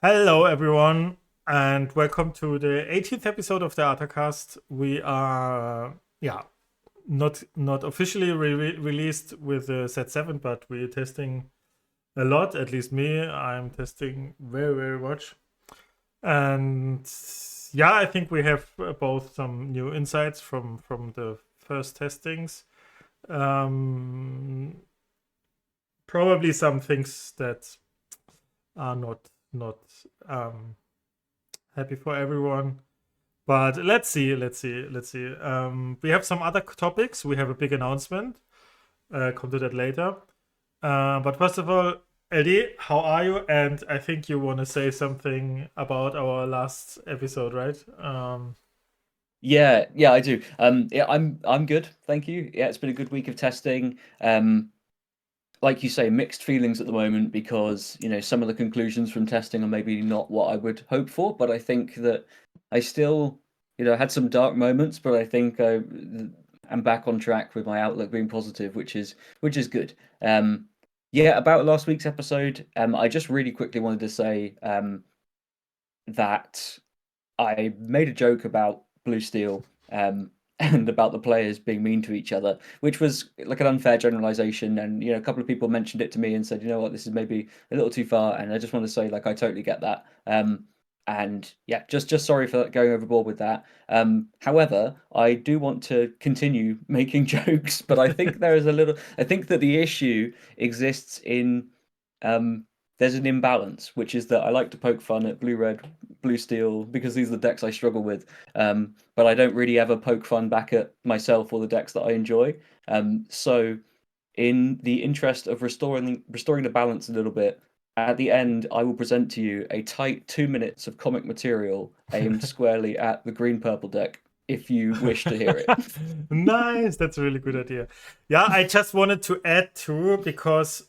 Hello, everyone, and welcome to the 18th episode of the ArtaCast. We are, not officially released with the Set 7, but we're testing a lot. At least me, I'm testing very, very much. And yeah, I think we have both some new insights from the first testings. Um, Probably some things that are not happy for everyone. But let's see. We have some other topics. We have a big announcement. Come to that later. But first of all, Eddie, how are you? And I think you want to say something about our last episode, right? Yeah, I do. Yeah, I'm good, thank you. Yeah, it's been a good week of testing. Like you say, mixed feelings at the moment because some of the conclusions from testing are maybe not what I would hope for, but I think that I still had some dark moments, but I think I'm back on track with my outlook being positive, which is good. Yeah, about last week's episode, I just really quickly wanted to say that I made a joke about Blue Steel and about the players being mean to each other, which was like an unfair generalization. And a couple of people mentioned it to me and said, you know what, this is maybe a little too far. And I just want to say, like, I totally get that. And yeah, just sorry for going overboard with that. However, I do want to continue making jokes, but I think there is a little. I think that the issue exists in there's an imbalance, which is that I like to poke fun at blue red, blue steel because these are the decks I struggle with. But I don't really ever poke fun back at myself or the decks that I enjoy. So in the interest of restoring the balance a little bit, at the end I will present to you a tight 2 minutes of comic material aimed squarely at the green purple deck if you wish to hear it. Nice, that's a really good idea. Yeah, I just wanted to add too because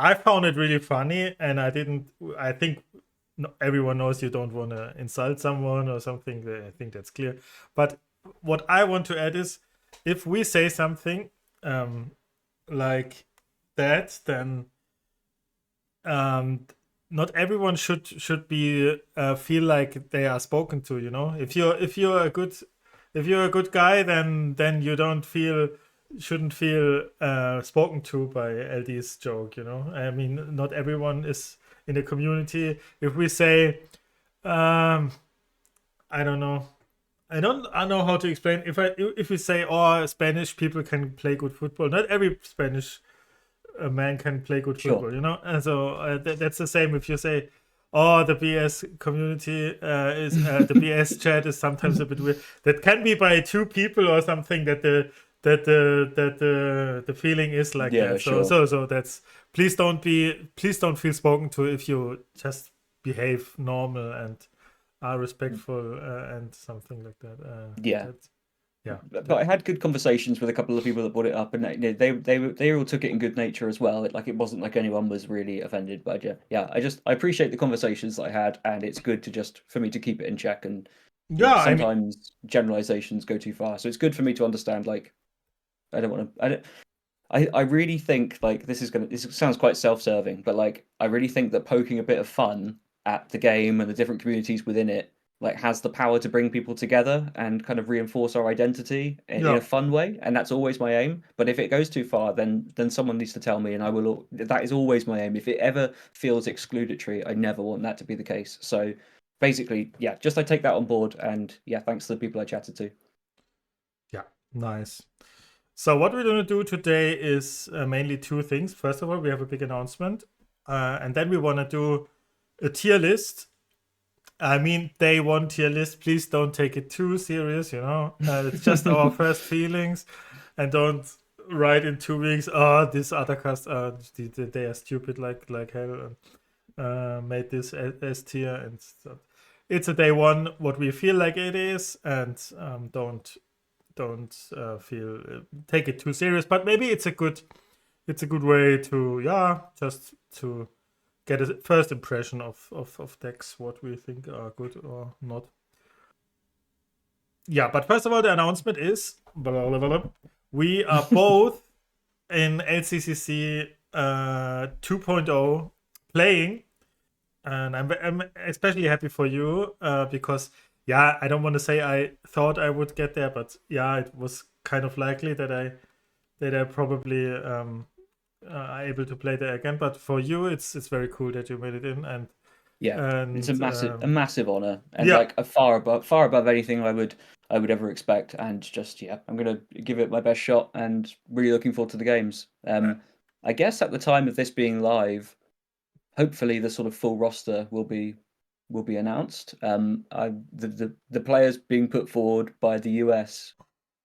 I found it really funny, and I didn't. I think everyone knows you don't want to insult someone or something. I think that's clear. But what I want to add is, if we say something um, like that, then um, not everyone should be feel like they are spoken to. You know, if you're a good guy, then you don't feel shouldn't feel spoken to by LD's joke. You know, I mean, not everyone is in the community. If we say, um, I don't know. I know how to explain. If we say, "Oh, Spanish people can play good football," not every Spanish a man can play good Sure. football, you know. And so that's the same if you say, "Oh, the BS community is the BS chat is sometimes a bit weird." That can be by two people or something that the feeling is like Yeah, that. So sure. so so that's please don't feel spoken to if you just behave normal and are respectful and something like that. Yeah. That's yeah. But I had good conversations with a couple of people that brought it up, and they all took it in good nature as well. It wasn't like anyone was really offended. But yeah, I appreciate the conversations that I had, and it's good to just for me to keep it in check. And Yeah, I mean, sometimes generalizations go too far, so it's good for me to understand. Like I don't want to. I really think like this sounds quite self-serving, but like I really think that poking a bit of fun at the game and the different communities within it like has the power to bring people together and kind of reinforce our identity in yeah. a fun way, and that's always my aim. But if it goes too far, then someone needs to tell me, and that is always my aim. If it ever feels excludatory, I never want that to be the case. So basically, yeah, just I take that on board, and yeah, thanks to the people I chatted to. Yeah, nice. So what we're going to do today is mainly two things. First of all, we have a big announcement, and then we want to do a tier list. I mean, day one tier list. Please don't take it too serious. You know, it's just our first feelings, and don't write in 2 weeks. Oh, this other cast, they are stupid like hell, and made this S tier, and so it's a day one what we feel like it is, and don't feel take it too serious, but maybe it's a good way to just to get a first impression of decks, what we think are good or not. Yeah, but first of all, the announcement is blah, blah, blah, blah. We are both in LCCC 2.0 playing, and I'm especially happy for you because yeah, I don't want to say I thought I would get there, but yeah, it was kind of likely that I probably are able to play there again. But for you, it's very cool that you made it in, Yeah, it's and a massive honor, and yeah, like a far above anything I would ever expect. And just yeah, I'm gonna give it my best shot, and really looking forward to the games. I guess at the time of this being live, hopefully the sort of full roster will be announced. The players being put forward by the US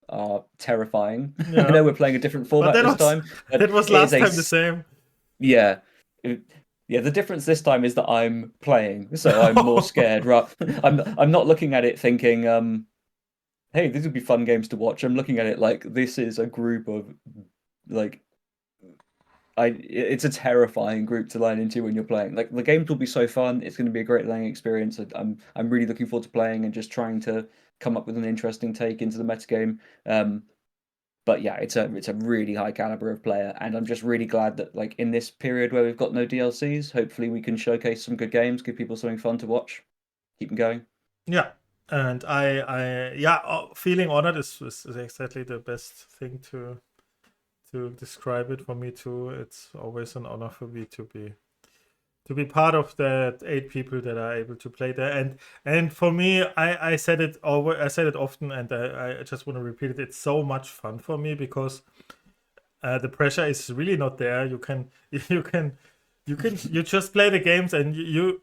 are terrifying. I yeah. know we're playing a different But format this time, but that was it is last time the same. yeah. Yeah, the difference this time is that I'm playing, so I'm more scared. Right, I'm not looking at it thinking, "Hey, these would be fun games to watch." I'm looking at it like this is a group of like it's a terrifying group to line into when you're playing. Like the games will be so fun. It's going to be a great learning experience. I'm really looking forward to playing and just trying to come up with an interesting take into the metagame. But yeah, it's a really high caliber of player, and I'm just really glad that like in this period where we've got no DLCs, hopefully we can showcase some good games, give people something fun to watch, keep them going. Yeah, and yeah, feeling honored is exactly the best thing to describe it for me too. It's always an honor for me to be part of that 8 people that are able to play there. And for me, I said it over, I said it often, and I just want to repeat it. It's so much fun for me because the pressure is really not there. You can you just play the games, and you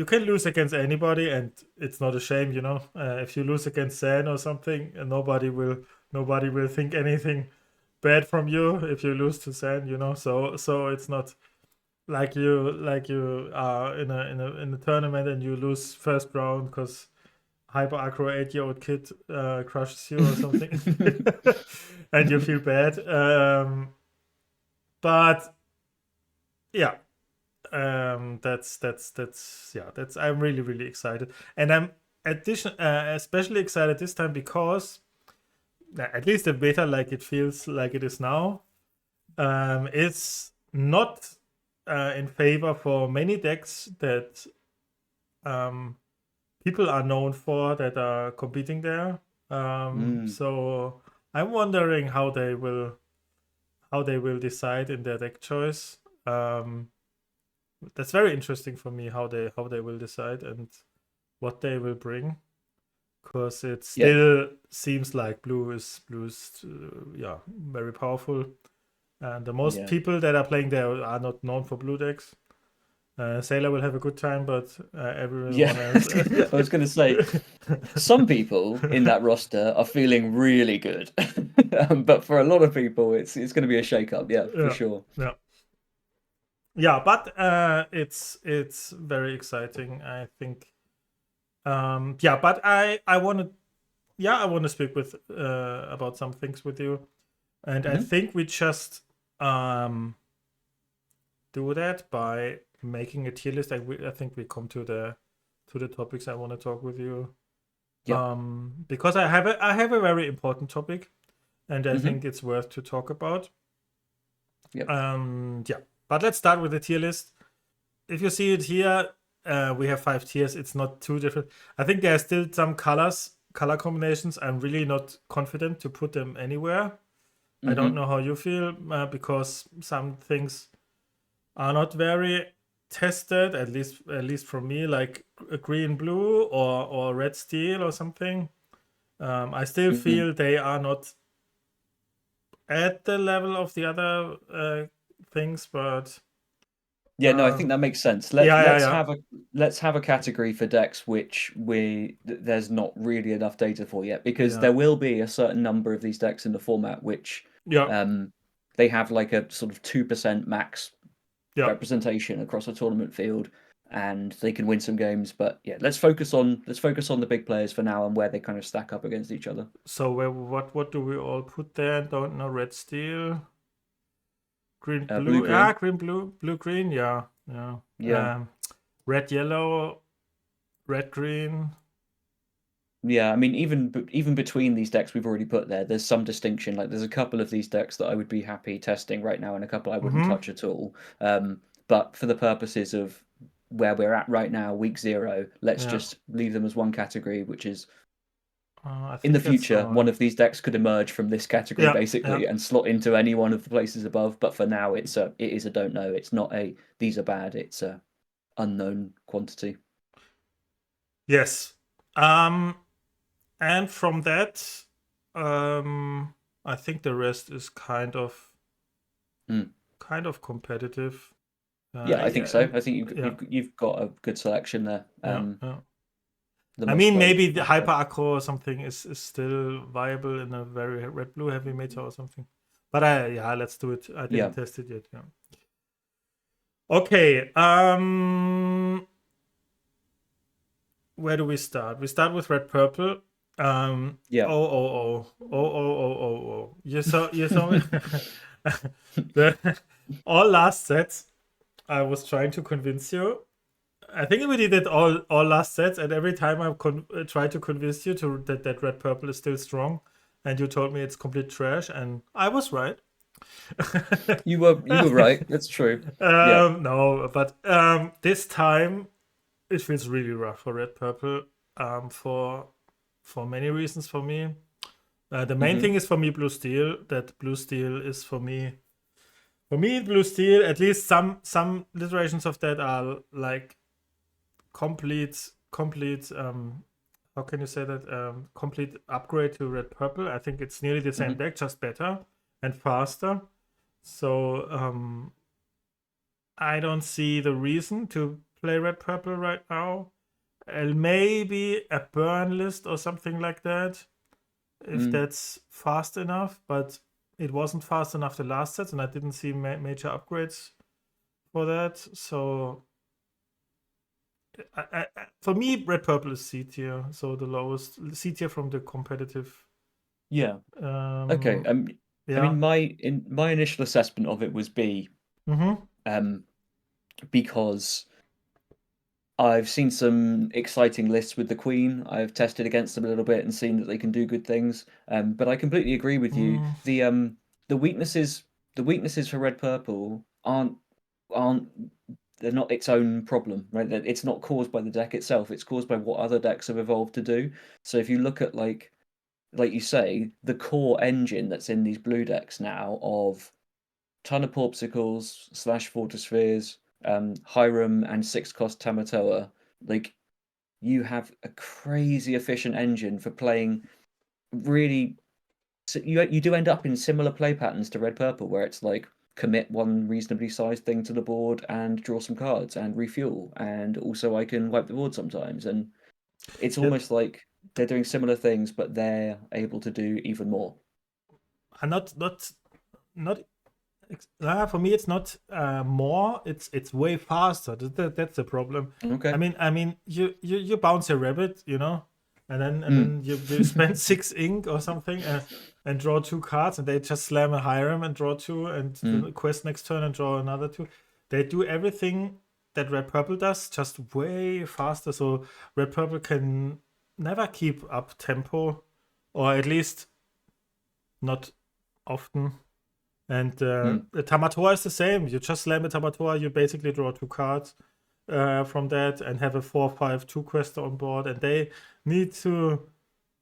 can lose against anybody, and it's not a shame, you know. If you lose against San or something, nobody will think anything bad from you if you lose to San, you know. So it's not like you are in a tournament and you lose first round because hyper aggro 8-year-old kid crushes you or something, and you feel bad. But yeah, that's yeah, that's I'm really excited, and I'm especially excited this time because at least the beta, like it feels like it is now, is not in favor for many decks that people are known for that are competing there. Mm, So I'm wondering how they will decide in their deck choice. That's very interesting for me how they will decide and what they will bring, because it yeah, still seems like blue's yeah, very powerful, and the most yeah. people that are playing there are not known for blue decks. Sailor will have a good time, but Yeah, everyone else. I was gonna say some people in that roster are feeling really good, but for a lot of people, it's going to be a shake-up. Yeah, for Yeah, sure. yeah, yeah. But it's very exciting, I think. Yeah, but I want to yeah, I want to speak with about some things with you, and I Hmm. think we just um do that by making a tier list. I think we come to the topics I want to talk with you. Yep. Because I have a very important topic, and I Hmm. think it's worth to talk about. Yep. Yeah, but let's start with the tier list. If you see it here, we have 5 tiers. It's not too different. I think there are still some color combinations. I'm really not confident to put them anywhere. I don't Hmm. know how you feel because some things are not very tested. At least for me, like a green blue or red steel or something. I still Hmm. feel they are not at the level of the other things, but Yeah, no, I uh, think that makes sense. yeah, yeah, Let's have a category for decks which there's not really enough data for yet, because yeah, there will be a certain number of these decks in the format which yeah, um they have like a sort of 2% max yeah. representation across a tournament field, and they can win some games. But yeah, let's focus on the big players for now and where they kind of stack up against each other. So what do we all put there? Don't know. Red steel, green Blue blue. green. Ah, green blue, blue green. Yeah, yeah. Yeah. Red yellow, red green. Yeah, I mean, even between these decks we've already put there, there's some distinction. Like, there's a couple of these decks that I would be happy testing right now, and a couple I wouldn't Mm-hmm. touch at all. But for the purposes of where we're at right now, week 0. Let's Yeah. just leave them as one category, which is I in the think that's future, one alright. of these decks could emerge from this category Yeah, basically and slot into any one of the places above. But for now, it is a don't know. It's not a these are bad. It's a unknown quantity. yes. And from that, I think the rest is kind of competitive. Yeah, I think so. I think Yeah, you've got a good selection there. yeah. The I most mean, played. maybe the hyper aggro or something is still viable in a very red blue heavy meta or something. But yeah, let's do it. I didn't test it yet. Yeah. Okay. Where do we start? We start with red purple. Yeah. Oh. You saw me. All last sets, I was trying to convince you. I think we did it all last sets, and every time I tried to convince you that red purple is still strong, and you told me it's complete trash, and I was right. You were right. That's true. Yeah. No, but this time it feels really rough for red purple. For many reasons for me. The main thing is for me blue steel. That blue steel is for me. For me, blue steel. At least some iterations of that are like complete. How can you say that? Complete upgrade to red purple. I think it's nearly the same deck, just better and faster. So I don't see the reason to play red purple right now. Maybe a burn list or something like that, if that's fast enough. But it wasn't fast enough the last sets, and I didn't see major upgrades for that. So for me, red purple is C tier, so the lowest C tier from the competitive. Yeah. Okay. Yeah. I mean, my initial assessment of it was B. Because I've seen some exciting lists with the Queen. I've tested against them a little bit and seen that they can do good things. But I completely agree with you. The weaknesses for red purple aren't they're not its own problem, right? It's not caused by the deck itself. It's caused by what other decks have evolved to do. So if you look at like you say, the core engine that's in these blue decks now of ton of Porpsicles / Fortospheres, Hiram and 6-cost Tamatoa, like you have a crazy efficient engine for playing really. So you do end up in similar play patterns to red purple, where it's like commit one reasonably sized thing to the board and draw some cards and refuel, and also I can wipe the board sometimes, and it's almost like they're doing similar things, but they're able to do even more. Not for me, it's not more. It's way faster. That's the problem. Okay. I mean, you bounce a rabbit, and then you spend 6 ink or something and draw 2 cards, and they just slam a Hiram and draw 2, and the quest next turn and draw another 2. They do everything that red purple does, just way faster. So red purple can never keep up tempo, or at least not often. And the Tamatoa is the same. You just slam a Tamatoa, you basically draw 2 cards from that and have a 4/5/2 quest on board. And they need to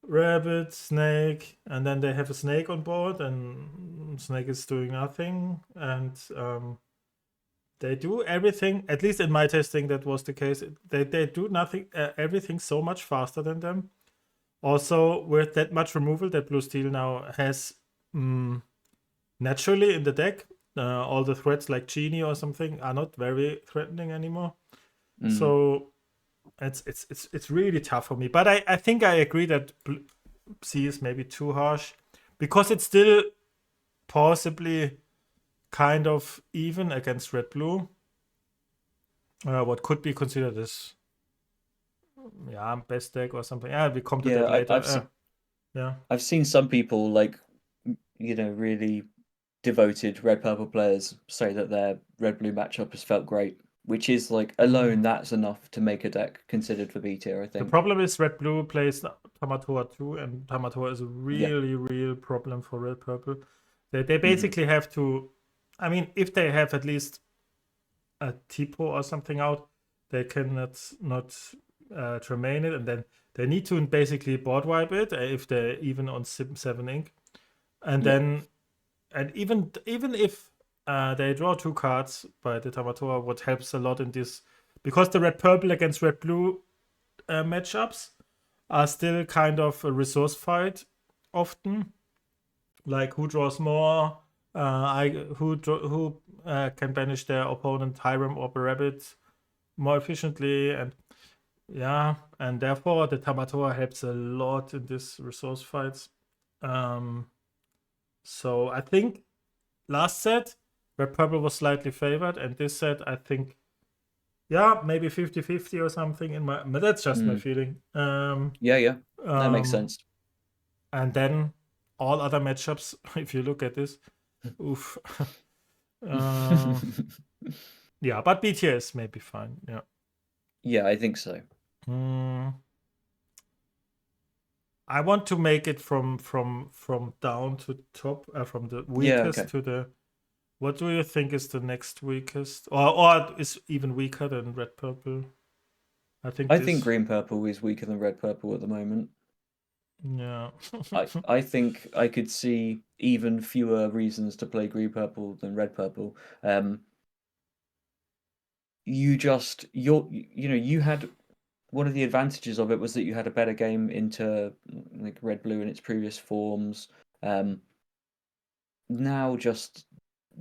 rabbit, snake, and then they have a snake on board, and snake is doing nothing. And they do everything, at least in my testing, that was the case. They do nothing, everything so much faster than them. Also, with that much removal that blue steel now has. Naturally in the deck, all the threats like Genie or something are not very threatening anymore. So it's really tough for me. But I think I agree that C is maybe too harsh, because it's still possibly kind of even against red blue. What could be considered as best deck or something. Yeah, we come to that later. I've seen some people really devoted red purple players say that their red blue matchup has felt great, which is like alone that's enough to make a deck considered for B tier, I think. The problem is red blue plays Tamatoa too, and Tamatoa is a real problem for red purple. They basically have to, I mean, if they have at least a Tipo or something out, they cannot not Tremaine it, and then they need to basically board wipe it if they're even on 7 ink, and Yeah. then even if they draw 2 cards by the Tamatoa, what helps a lot in this, because the red purple against red blue matchups are still kind of a resource fight often, like who draws more, who can banish their opponent Hiram or Rabbit more efficiently, and yeah, and therefore the Tamatoa helps a lot in this resource fights. So I think last set where purple was slightly favored, and this set I think, yeah, maybe 50-50 or something in my, but that's just my feeling. Yeah, that makes sense. And then all other matchups, if you look at this, oof. Yeah, but BTS may be fine. Yeah. Yeah, I think so. I want to make it from down to top, from the weakest to the. What do you think is the next weakest, or is even weaker than red purple? I think green purple is weaker than red purple at the moment. Yeah. I think I could see even fewer reasons to play green purple than red purple. You had one of the advantages of it was that you had a better game into like red blue in its previous forms. Now just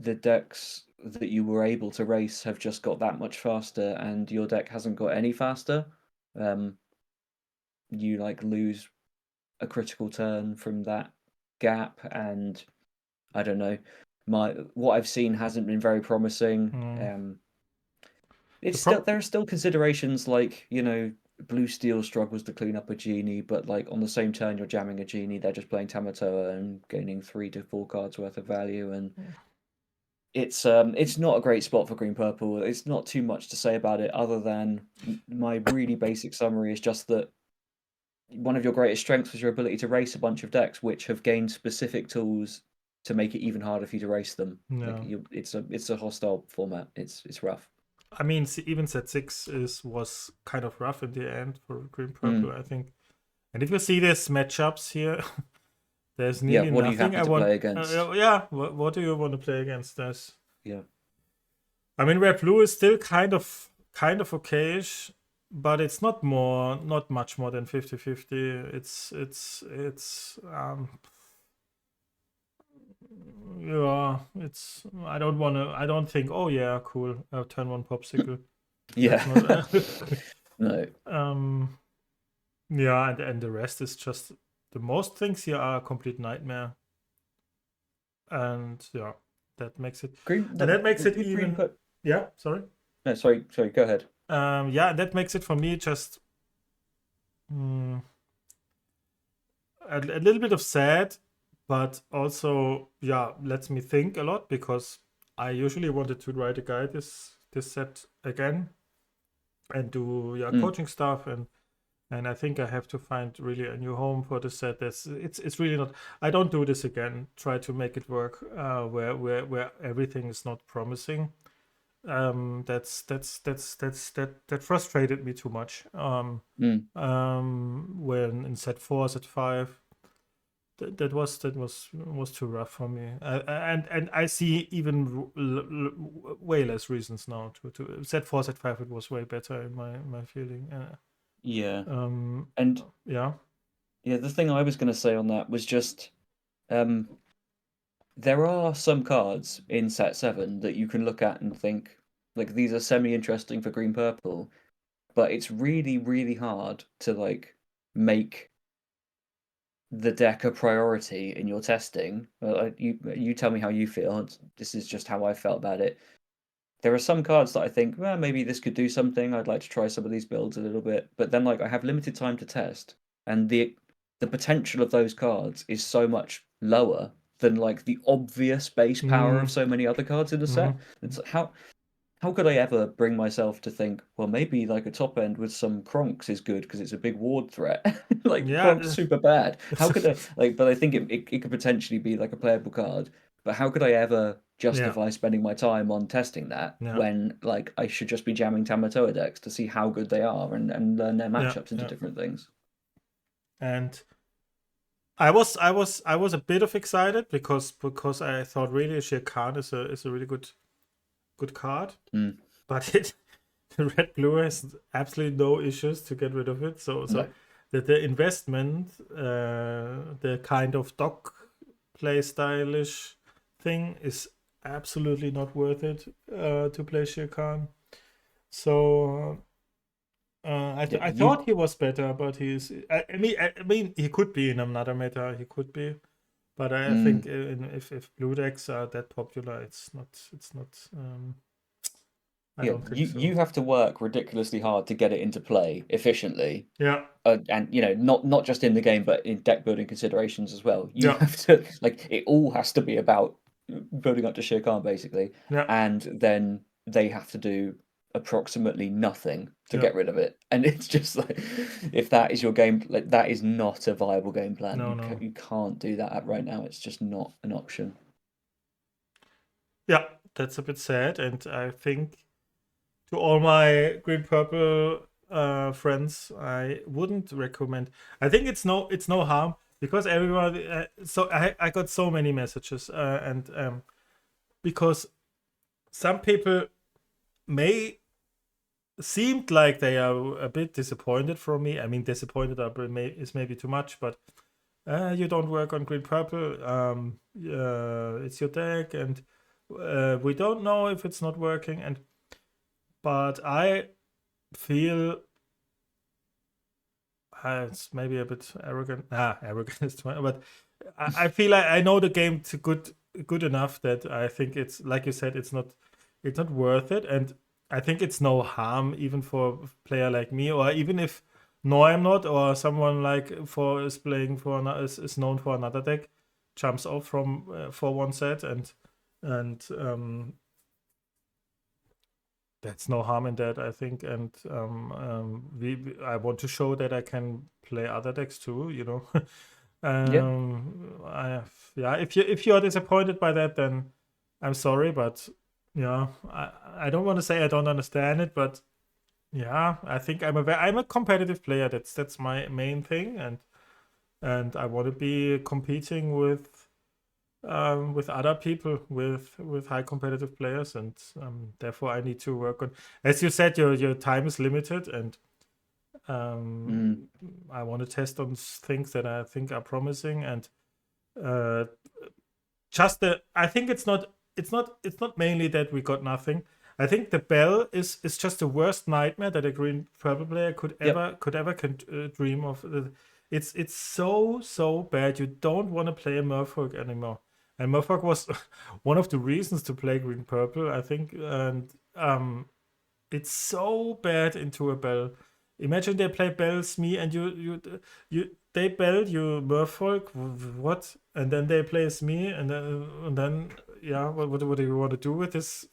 the decks that you were able to race have just got that much faster, and your deck hasn't got any faster. You like lose a critical turn from that gap, and I don't know. What I've seen hasn't been very promising. There are still considerations like, blue steel struggles to clean up a genie, but like on the same turn you're jamming a genie, they're just playing Tamatoa and gaining 3 to 4 cards worth of value, and it's not a great spot for green purple. It's not too much to say about it other than my really basic summary is just that one of your greatest strengths was your ability to race a bunch of decks which have gained specific tools to make it even harder for you to race them. Yeah. Like it's a hostile format. It's rough. I mean, even set 6 was kind of rough in the end for green purple, I think. And if you see these matchups here, there's nearly what nothing are you happy to play against? What do you want to play against this? Yeah. I mean, red blue is still kind of okayish, but it's not much more than 50-50. Yeah, I don't think, oh yeah, cool, turn 1 popsicle. Yeah. No. Yeah, and the rest is just, the most things here are a complete nightmare. And yeah, that makes it even. Yeah, sorry. No, sorry, go ahead. Yeah, that makes it for me just a little bit of sad, but also, yeah, lets me think a lot, because I usually wanted to write a guide this set again and do coaching stuff, and I think I have to find really a new home for the set. It's really not. I don't do this again. Try to make it work where everything is not promising. That frustrated me too much. When in set 4, set 5, that was too rough for me. And I see even way less reasons now to set 4, set 5. It was way better in my feeling. Yeah. And yeah. The thing I was going to say on that was just there are some cards in set 7 that you can look at and think, like, these are semi-interesting for green purple, but it's really, really hard to like make the deck a priority in your testing. You tell me how you feel. This is just how I felt about it. There are some cards that I think, well, maybe this could do something. I'd like to try some of these builds a little bit, but then like I have limited time to test, and the potential of those cards is so much lower than like the obvious base power of so many other cards in the set. It's how could I ever bring myself to think, well, maybe like a top end with some Kronks is good because it's a big ward threat. Like Kronks super bad. How could I like? But I think it could potentially be like a playable card. But how could I ever justify spending my time on testing that when like I should just be jamming Tamatoa decks to see how good they are and learn their matchups into different things. And I was a bit of excited because I thought really Shere Khan is a really good card, but red blue has absolutely no issues to get rid of it. So the investment, the kind of dock play stylish thing is absolutely not worth it to play Shere Khan. So I thought he was better, but he's. I mean, he could be in another meta. He could be, but I think if blue decks are that popular, it's not. I don't think so. You have to work ridiculously hard to get it into play efficiently. Yeah. And not just in the game, but in deck building considerations as well. You have to it all has to be about building up to Shere Khan basically. Yeah. And then they have to do approximately nothing to get rid of it, and it's just like if that is your game, like that is not a viable game plan. You can't do that right now. It's just not an option. Yeah, that's a bit sad, and I think to all my green purple friends, I wouldn't recommend. I think it's no harm because everybody. So I got so many messages and because some people may seemed like they are a bit disappointed from me. I mean, disappointed is maybe too much, but you don't work on green purple. It's your deck, and we don't know if it's not working. But I feel it's maybe a bit arrogant. Arrogant is too much, but I feel like I know the game to good enough that I think it's like you said, it's not worth it, and I think it's no harm even for a player like me, or even if I'm not, or someone like is playing for is known for another deck, jumps off from 4-1 set, and that's no harm in that, I think. And I want to show that I can play other decks too, you know. If you're disappointed by that, then I'm sorry, but yeah, I don't want to say I don't understand it, but yeah, I think I'm a competitive player. That's my main thing, and I want to be competing with other people, with high competitive players, and therefore I need to work on. As you said, your time is limited, and I want to test on things that I think are promising, and I think it's not mainly that we got nothing. I think the bell is just the worst nightmare that a green purple player could ever dream of. It's so bad. You don't want to play a Merfolk anymore. And Merfolk was one of the reasons to play green purple, I think. And it's so bad into a bell. Imagine they play bells me and they bell you Merfolk, what? And then they play as me, and then yeah, what do you want to do with this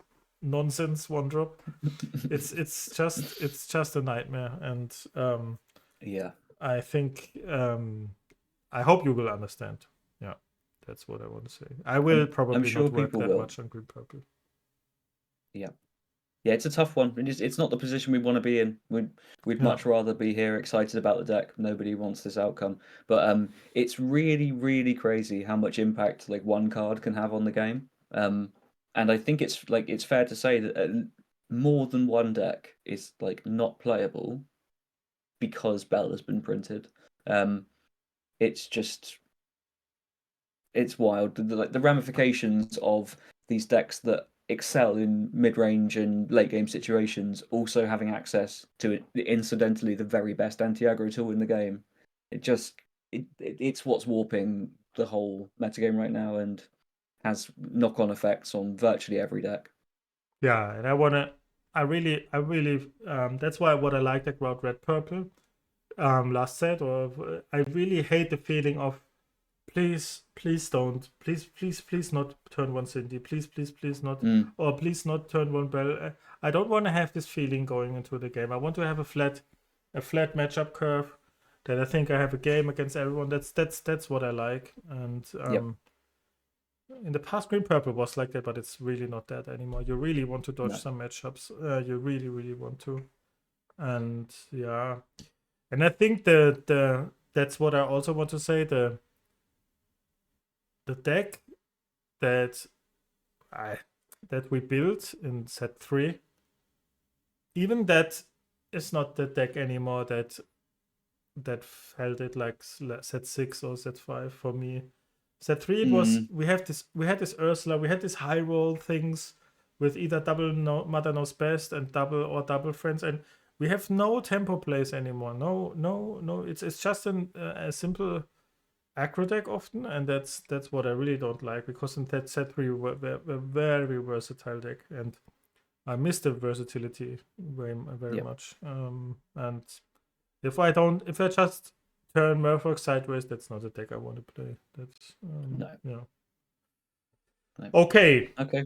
nonsense one drop? it's just a nightmare, and I think I hope you will understand. Yeah, that's what I want to say. I will probably not work that much on green purple. Yeah, it's a tough one. It's not the position we want to be in. We'd much rather be here excited about the deck. Nobody wants this outcome. But it's really, really crazy how much impact like one card can have on the game. And I think it's fair to say that more than one deck is like not playable because Bell has been printed. It's wild. The ramifications of these decks that excel in mid-range and late game situations also having access to incidentally the very best anti-aggro tool in the game. It's what's warping the whole metagame right now and has knock-on effects on virtually every deck. Yeah, and I really that's why what I liked about red purple last set, or I really hate the feeling of please don't, please not turn one Cindy, please not, or please not turn one Bell. I don't want to have this feeling going into the game. I want to have a flat matchup curve that I think I have a game against everyone. That's what I like, and in the past, green purple was like that, but it's really not that anymore. You really want to dodge No. some matchups. You really, really want to. And yeah, and I think the that's what I also want to say. The deck that that we built in set 3, even that is not the deck anymore that felt it like set 6 or set 5 for me. Set 3 it was we had this Ursula, we had this high roll things with either double Mother Knows Best and double friends, and we have no tempo plays anymore. No, it's just a simple aggro deck often, and that's what I really don't like, because in that set 3 we were a very versatile deck, and I miss the versatility very much. And if I just turn Murphy sideways, that's not a deck I want to play. That's No. No. No. Okay. Okay.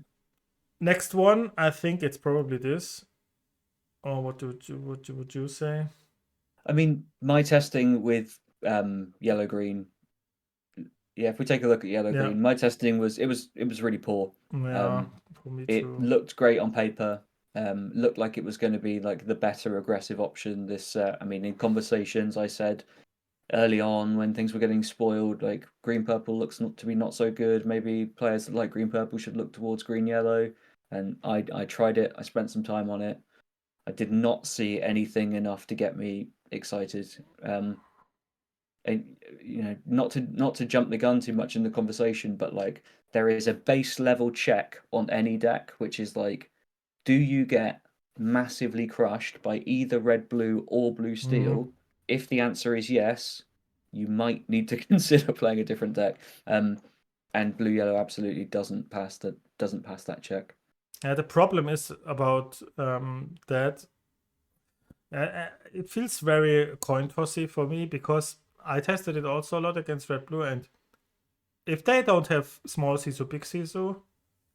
Next one, I think it's probably this. Or what would you say? I mean, my testing with yellow green. Yeah, if we take a look at yellow green, my testing was really poor. Yeah, for me It too. looked great on paper. Looked like it was going to be like the better aggressive option. This, I mean, in conversations, I said early on when things were getting spoiled, like green purple looks not to be not so good. Maybe players that like green purple should look towards green yellow. And I tried it. I spent some time on it. I did not see anything enough to get me excited. And you know, not to jump the gun too much in the conversation, but like there is a base level check on any deck, which is like, do you get massively crushed by either red blue or blue steel? If the answer is yes, you might need to consider playing a different deck. And blue yellow absolutely doesn't pass that check. The problem is about that. It feels very coin tossy for me, because I tested it also a lot against red blue, and if they don't have small Sisu, big Sisu,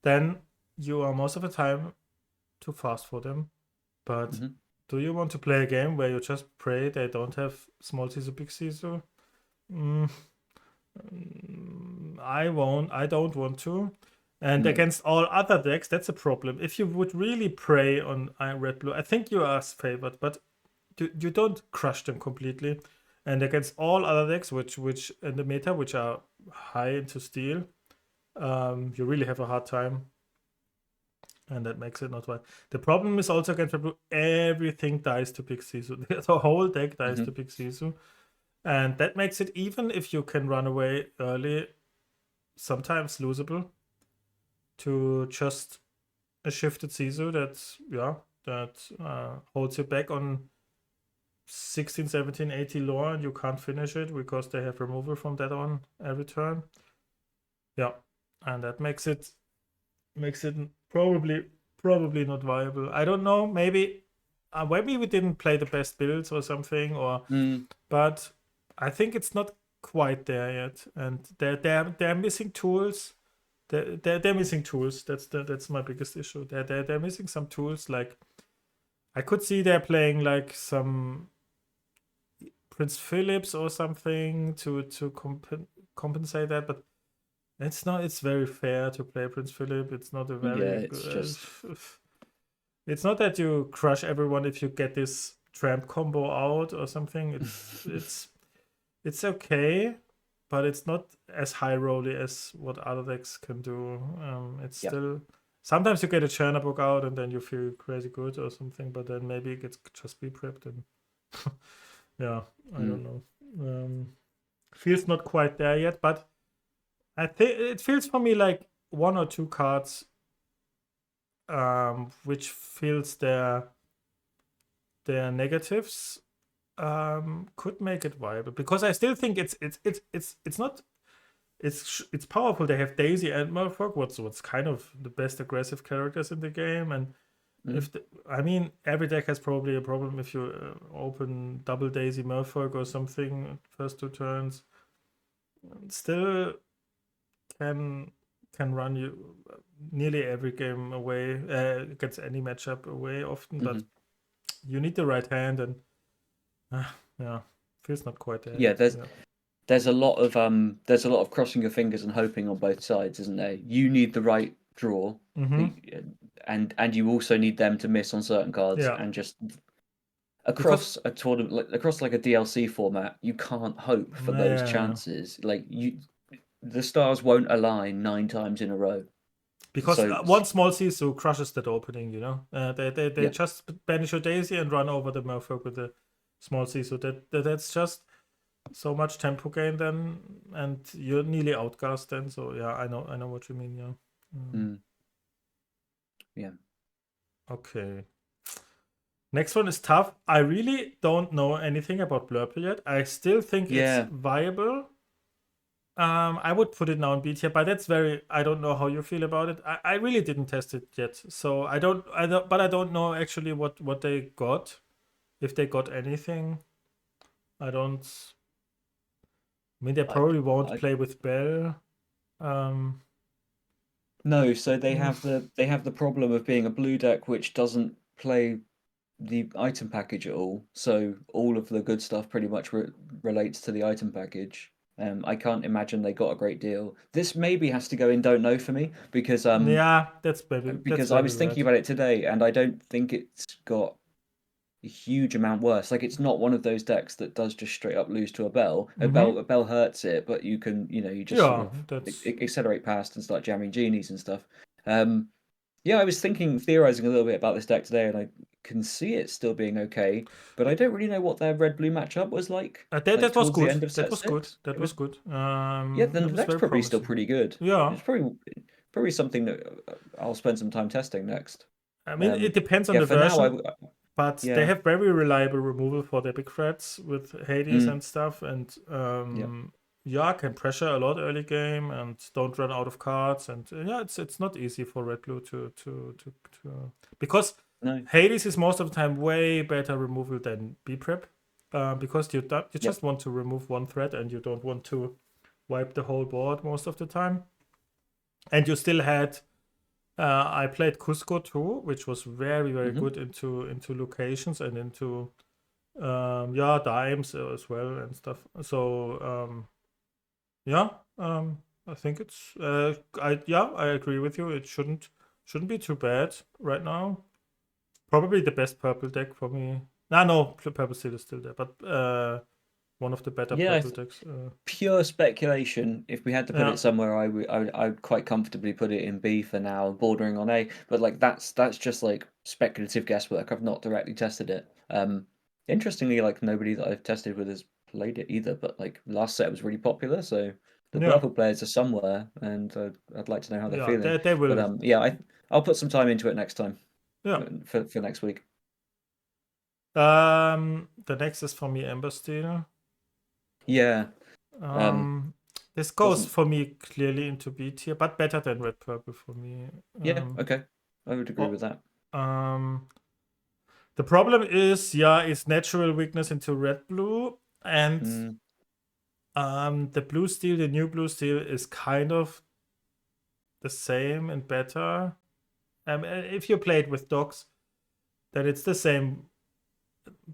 then you are most of the time too fast for them. But do you want to play a game where you just pray they don't have small Sisu, big Sisu? I don't want to. And against all other decks, that's a problem. If you would really prey on red blue, I think you are favored, but you don't crush them completely. And against all other decks, which in the meta, which are high into steel, you really have a hard time. And that makes it not right. The problem is also against red blue, everything dies to big Sisu. The whole deck dies to big Sisu. And that makes it, even if you can run away early, sometimes losable to just a shifted Sisu that holds you back on 16, 17, 80 lore, and you can't finish it because they have removal from that on every turn. Yeah, and that makes it probably not viable. I don't know. Maybe we didn't play the best builds or something, but I think it's not quite there yet, and they're missing tools. They're missing tools. That's my biggest issue. They're missing some tools. Like, I could see they're playing like some Prince Phillips or something to compensate that, but it's not. It's very fair to play Prince Philip. It's not a very. It's not that you crush everyone if you get this tramp combo out or something. It's okay, but it's not as high rolly as what other decks can do. It's still, sometimes you get a Chernobyl out and then you feel crazy good or something, but then maybe it gets just be prepped and yeah, I don't know. Feels not quite there yet, but I think it feels for me like one or two cards which feels their negatives could make it viable, because I still think it's not, it's powerful. They have Daisy and Murfolk, what's kind of the best aggressive characters in the game, and I mean, every deck has probably a problem if you open double Daisy Murfolk or something first 2 turns. Still can run you nearly every game away, against any matchup away often, but you need the right hand, and yeah, feels not quite there. Yeah, there's a lot of crossing your fingers and hoping on both sides, isn't there? You need the right draw, Mm-hmm. and you also need them to miss on certain cards, Yeah, and just because across a tournament, across like a DLC format, you can't hope for those yeah, chances. The stars won't align 9 times in a row. because So one small Sisu crushes that opening. You know, they yeah, just banish your Daisy and run over the Merfolk with the small Sisu. That's just so much tempo gain then, and you're nearly outcast then. So yeah, I know what you mean. Yeah. mm, yeah, Okay. Next one is tough. I really don't know anything about Blurple yet. I still think it's yeah. viable. I would put it now in B tier, but that's very. I don't know how you feel about it. I really didn't test it yet, so but I don't know actually what they got, if they got anything. I don't. I mean, they I, probably won't I play with Bell. Um, no. So they mm, have the problem of being a blue deck which doesn't play the item package at all. So all of the good stuff pretty much relates to the item package. I can't imagine they got a great deal. This maybe has to go in don't know for me yeah, that's because I very was thinking right. about it today and I don't think it's got a huge amount worse. Like it's not one of those decks that does just straight up lose to a bell. Mm-hmm. A bell hurts it, but you just sort Yeah, of that's accelerate past and start jamming genies and stuff. Um, yeah, I was theorizing a little bit about this deck today, and I can see it still being okay, but I don't really know what their red blue matchup was like that was towards the good. end of That set was good. six. That It was was good. yeah, then That the was deck's very probably still promising. pretty good. Yeah, It's probably something that I'll spend some time testing next. I mean it Um, depends on yeah, the for now, version, but they yeah, have very reliable removal for their big threats with Hades mm, and stuff, and yeah, yeah, can pressure a lot early game and don't run out of cards, and yeah, it's not easy for red blue to because no, Hades is most of the time way better removal than B prep, because you yep, just want to remove one threat and you don't want to wipe the whole board most of the time, and you still had I played Cusco too, which was very hmm good into locations and into yeah, dimes as well and stuff. So yeah, I think it's I agree with you. It shouldn't be too bad right now. Probably the best purple deck for me. No, purple steel is still there, but one of the better yeah. purple decks. Pure speculation. If we had to put Yeah, it somewhere, I would quite comfortably put it in B for now, bordering on A. But like that's just like speculative guesswork. I've not directly tested it. Interestingly, like nobody that I've tested with has played it either. But like last set was really popular, so the yeah, Blurple players are somewhere, and I'd like to know how they're yeah. feeling. They But will. yeah, I'll put some time into it next time Yeah. for next week. The next is for me Ember Steel. Yeah. Um, Um, this goes wasn't. for me clearly into B tier, but better than red purple for me. Yeah. Um, Okay. I would agree oh, with that. um, the problem is, yeah, is natural weakness into red blue, and Mm, the blue steel, the new blue steel, is kind of the same and better. If you play it with dogs, then it's the same.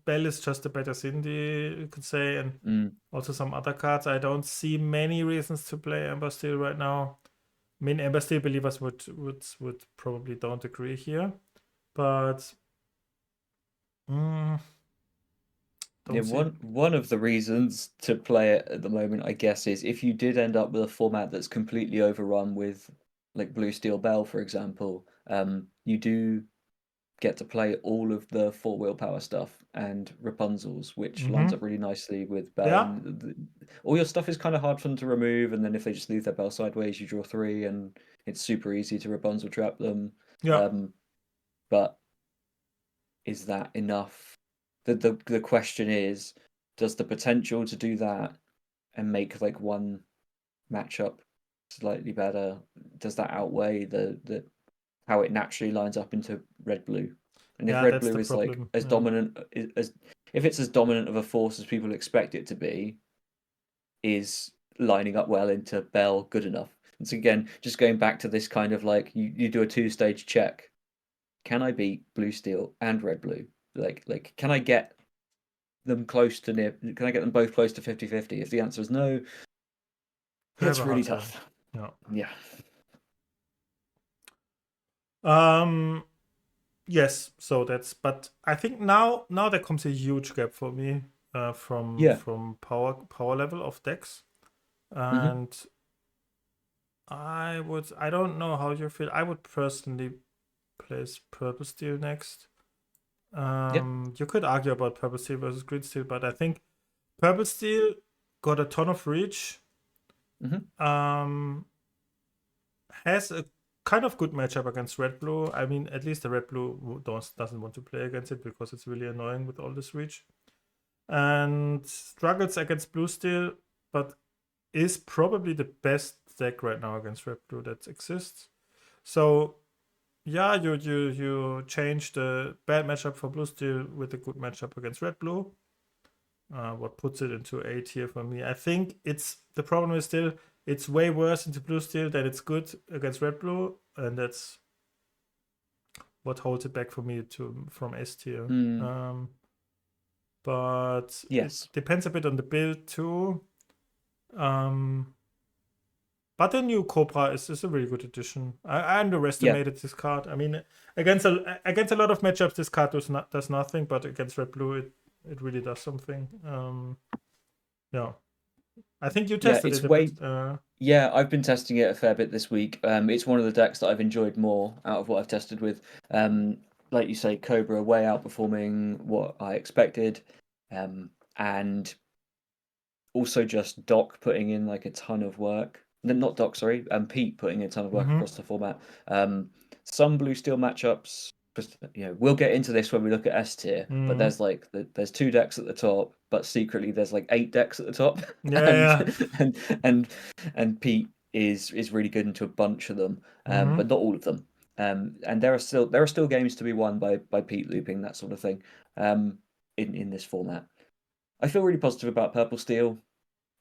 Bell is just a better Cindy, you could say, and mm. also some other cards. I don't see many reasons to play Ember Steel right now. I mean, Ember Steel believers would probably don't agree here, but mm, Yeah, don't see. one of the reasons to play it at the moment, I guess, is if you did end up with a format that's completely overrun with like Blue Steel Bell, for example, you do get to play all of the four willpower stuff and Rapunzel's, which lines Mm-hmm. up really nicely with Bell, Yeah, and all your stuff is kind of hard for them to remove, and then if they just leave their Bell sideways, you draw three, and it's super easy to Rapunzel trap them. yeah, But is that enough? The question is, does the potential to do that and make like one matchup slightly better, does that outweigh the how it naturally lines up into red blue? And if yeah. red That's the blue is like problem. as Yeah, dominant as if it's as dominant of a force as people expect it to be, is lining up well into Bell good enough? And so again, just going back to this kind of like you do a two-stage check. Can I beat blue steel and red blue? Like can I get them close to near? Can I get them both close to 50-50? If the answer is no, You it's have a really hard time. tough. Yeah. Yeah. Yes. So that's. But I think now there comes a huge gap for me from Yeah. power level of decks, hmm and I don't know how you feel. I would personally place Purple Steel next. Yeah. You could argue about Purple Steel versus Green Steel, but I think Purple Steel got a ton of reach. hmm Has a kind of good matchup against Red Blue. I mean, at least the Red Blue doesn't want to play against it because it's really annoying with all this reach. And struggles against Blue Steel, but is probably the best deck right now against Red Blue that exists. So yeah, you change the bad matchup for Blue Steel with a good matchup against Red Blue. What puts it into A tier for me. I think the problem is still it's way worse into Blue Steel than it's good against Red Blue, and that's what holds it back for me from S tier. But Yes. it depends a bit on the build too. But the new Cobra is a really good addition. I underestimated this card. I mean, against a lot of matchups, this card does nothing, but against Red Blue, it really does something. Yeah, I think you tested It's it a way. bit. Yeah, I've been testing it a fair bit this week. It's one of the decks that I've enjoyed more out of what I've tested with. Like you say, Cobra way outperforming what I expected, and also just Doc putting in like a ton of work. No, not Doc, sorry. Pete putting in a ton of work Mm-hmm. across the format. Some blue steel matchups. Just, we'll get into this when we look at S tier. But Mm-hmm. there's like there's 2 decks at the top, but secretly there's like 8 decks at the top, Yeah. and and and Pete is really good into a bunch of them, Mm-hmm. but not all of them. And there are still games to be won by Pete looping that sort of thing, in this format. I feel really positive about Purple Steel.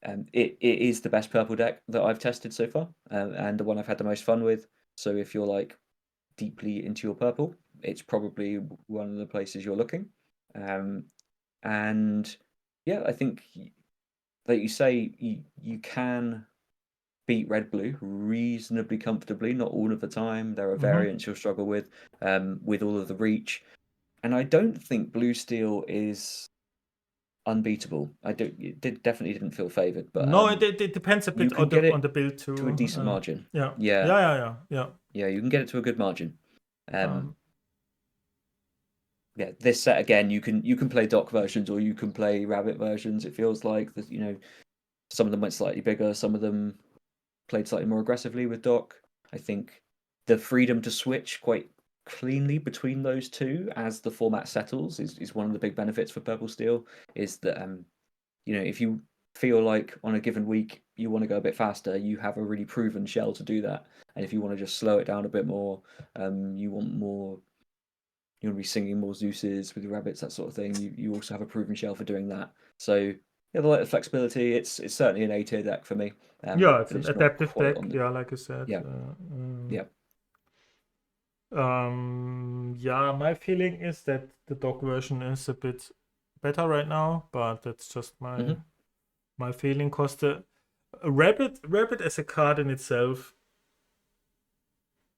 It is the best purple deck that I've tested so far, and the one I've had the most fun with. So if you're like deeply into your purple, it's probably one of the places you're looking. And yeah, I think, like you say, you can beat red blue reasonably comfortably. Not all of the time. There are Mm-hmm. variants you'll struggle with all of the reach. And I don't think blue steel is unbeatable. It definitely didn't feel favored, but No, it depends a you bit can on get the it build to a too. decent margin. Yeah. Yeah, Yeah. yeah, you can get it to a good margin. Um, Yeah, this set again, you can play dock versions or you can play rabbit versions. It feels like that, some of them went slightly bigger, some of them played slightly more aggressively with dock. I think the freedom to switch quite cleanly between those two as the format settles is one of the big benefits for Purple Steel. Is that if you feel like on a given week you want to go a bit faster, you have a really proven shell to do that. And if you want to just slow it down a bit more, you want more, you want to be singing more Zeus's with your rabbits, that sort of thing. You also have a proven shell for doing that. So yeah, the flexibility. It's certainly an A tier deck for me. yeah, it's But an it's not adaptive quite deck. on the Yeah, like I said. yeah yeah. Yeah, my feeling is that the dog version is a bit better right now, but that's just my hmm my feeling. Cause the rabbit as a card in itself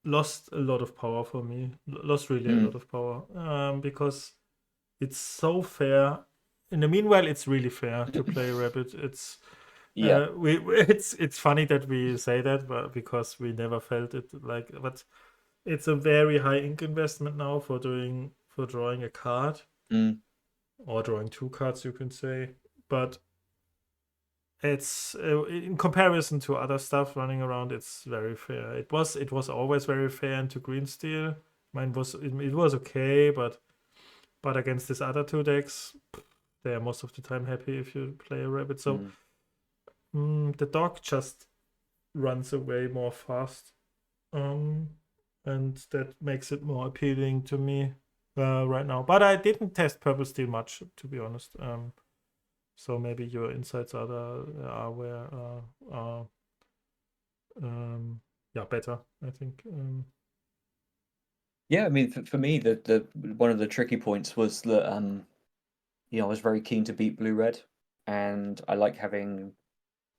lost a lot of power for me. Lost really a lot Mm, of power. Because it's so fair. In the meanwhile, it's really fair to play rabbit. It's yeah. it's funny that we say that, but because we never felt it like, but it's a very high ink investment now for drawing a card Mm, or drawing 2 cards, you can say. But it's in comparison to other stuff running around, it's very fair. It was always very fair into green steel. Mine it was okay, but against these other 2 decks, they are most of the time happy if you play a rabbit. So mm. the dog just runs away more fast. Um, and that makes it more appealing to me right now. But I didn't test Purple Steel much, to be honest. So maybe your insights are where are yeah, better, I think. Yeah, I mean, for me, the one of the tricky points was that I was very keen to beat blue-red, and I like having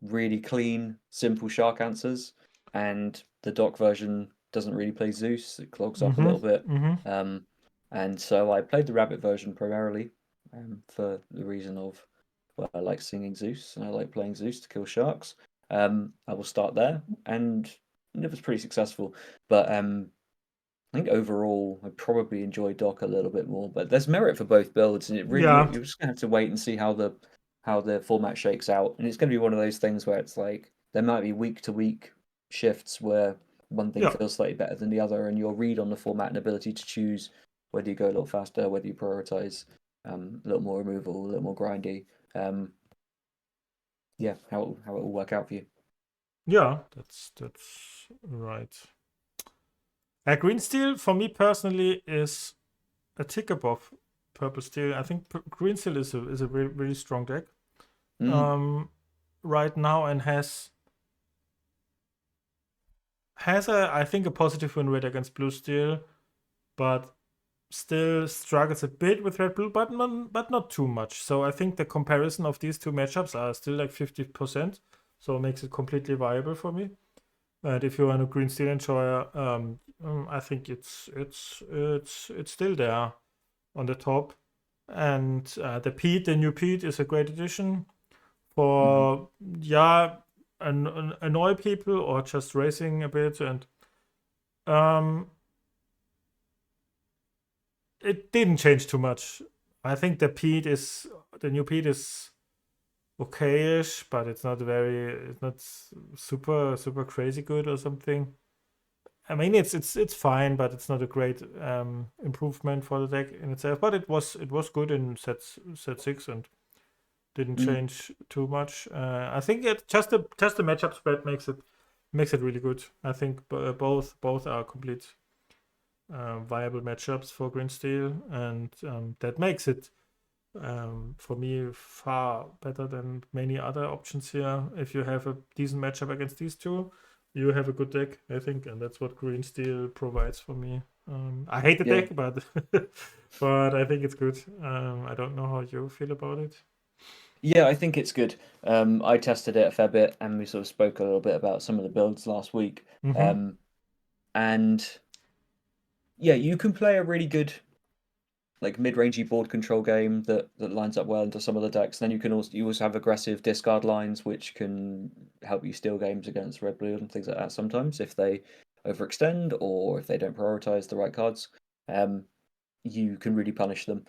really clean, simple shark answers, and the dock version doesn't really play Zeus. It clogs up a Mm-hmm. little bit. Mm-hmm. And so I played the rabbit version primarily, for the reason of, well, I like singing Zeus and I like playing Zeus to kill sharks. I will start there, and it was pretty successful. But I think overall I probably enjoy Doc a little bit more. But there's merit for both builds, and it really Yeah. you're just gonna have to wait and see how the format shakes out. And it's gonna be one of those things where it's like there might be week to week shifts where one thing Yeah. feels slightly better than the other, and your read on the format and ability to choose whether you go a little faster, whether you prioritize a little more removal, a little more grindy. Yeah, how it will work out for you. Yeah. That's right. Green Steel for me personally is a tick above Purple Steel. I think Green Steel is a really, really strong deck Mm, right now, and has a, I think, a positive win rate against Blue Steel, but still struggles a bit with Red Blue, but not too much. So I think the comparison of these two matchups are still like 50%, so it makes it completely viable for me. And if you're a Green Steel enjoyer, I think it's still there on the top. And the new Pete is a great addition hmm for annoy people or just racing a bit. And um, it didn't change too much. I think the new Pete is okayish, but it's not super crazy good or something. I mean, it's fine, but it's not a great improvement for the deck in itself. But it was good in set 6 and didn't mm, change too much. I think it just the matchup spread makes it really good. I think both are complete viable matchups for Green Steel, and that makes it for me far better than many other options here. If you have a decent matchup against these two, you have a good deck, I think, and that's what Green Steel provides for me. I hate the yeah. deck, but but I think it's good. I don't know how you feel about it. Yeah, I think it's good. I tested it a fair bit, and we sort of spoke a little bit about some of the builds last week. Mm-hmm. And yeah, you can play a really good like mid-rangey board control game that lines up well into some of the decks. Then you also have aggressive discard lines, which can help you steal games against red blue and things like that. Sometimes if they overextend or if they don't prioritize the right cards, um, you can really punish them.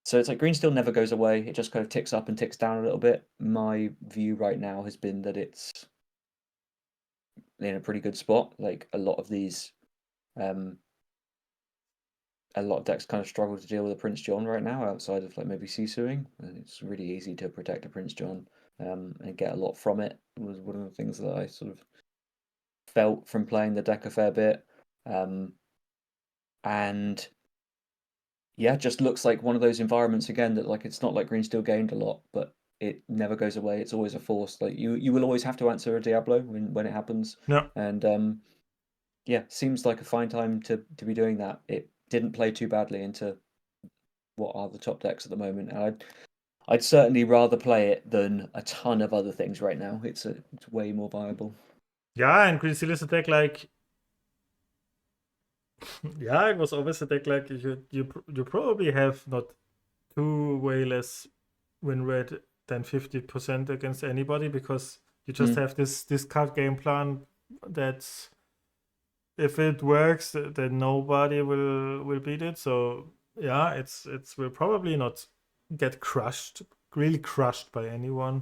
So it's like green still never goes away. It just kind of ticks up and ticks down a little bit. My view right now has been that it's in a pretty good spot. Like um, a lot of decks kind of struggle to deal with a Prince John right now, outside of like maybe Sisuing. And it's really easy to protect a Prince John and get a lot from it. It was one of the things that I sort of felt from playing the deck a fair bit. Um, and yeah, just looks like one of those environments again that like it's not like Green still gained a lot, but it never goes away. It's always a force. Like you will always have to answer a Diablo when it happens. Yeah. And yeah, seems like a fine time to be doing that. It didn't play too badly into what are the top decks at the moment. And I'd certainly rather play it than a ton of other things right now. It's way more viable. Yeah, and Green Steel is a deck like yeah, it was always a deck like you probably have not two way less win rate than 50% against anybody, because you just Mm, have this card game plan that's if it works, then nobody will beat it. So yeah, it's will probably not get really crushed by anyone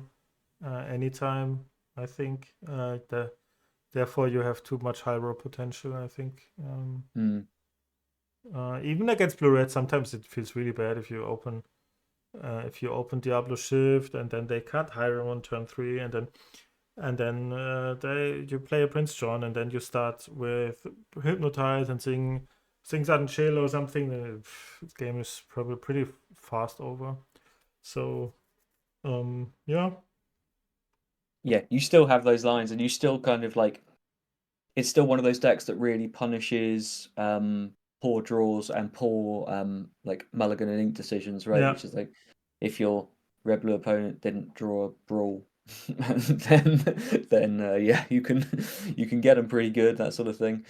anytime. I think therefore you have too much high roll potential. I think mm, even against blue red, sometimes it feels really bad if you open Diablo Shift and then they cut Hiram on turn 3, and then they you play a Prince John, and then you start with Hypnotize and sing Sudden Chill or something. The game is probably pretty fast over. So yeah. yeah, you still have those lines, and you still kind of like it's still one of those decks that really punishes poor draws and poor like mulligan and ink decisions, right? Yeah. Which is like if your red blue opponent didn't draw a brawl, then yeah, you can get them pretty good, that sort of thing.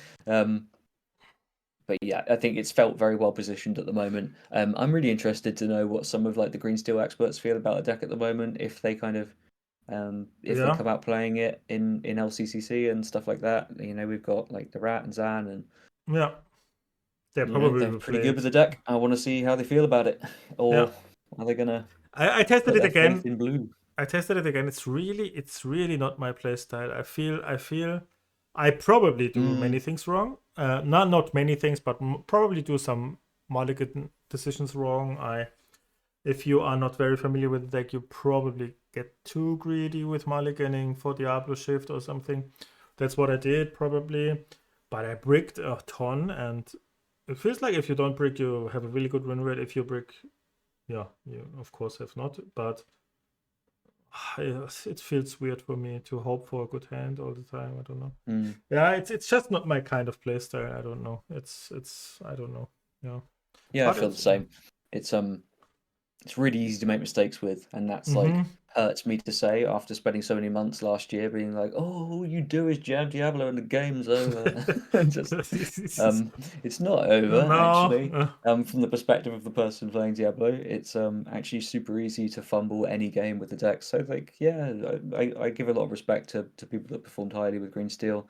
But yeah, I think it's felt very well positioned at the moment. I'm really interested to know what some of like the green steel experts feel about the deck at the moment. If they kind of if they Yeah, come out playing it in LCCC and stuff like that. You know, we've got like the Rat and Zan, and yeah. They you know probably they're will pretty play good with it. the deck. I want to see how they feel about it, Yeah. or are they gonna I tested put it their faith again. in blue? I tested it again. It's really not my playstyle. I feel I probably do many Mm, things wrong. Not many things, but probably do some mulligan decisions wrong. If you are not very familiar with the deck, you probably get too greedy with mulliganing for Diablo Shift or something. That's what I did probably. But I bricked a ton, and it feels like if you don't brick, you have a really good win rate. If you brick, yeah, you of course have not. But it feels weird for me to hope for a good hand all the time. I don't know. mm. Yeah, it's just not my kind of playstyle. I don't know. It's I don't know. Yeah, Yeah, I but feel the it's yeah. same. It's really easy to make mistakes with, and that's like Mm-hmm. hurts me to say after spending so many months last year being like, oh, all you do is jab Diablo and the game's over. And just it's not over No. actually. From the perspective of the person playing Diablo, it's actually super easy to fumble any game with the deck. So like yeah, I give a lot of respect to people that performed highly with Green Steel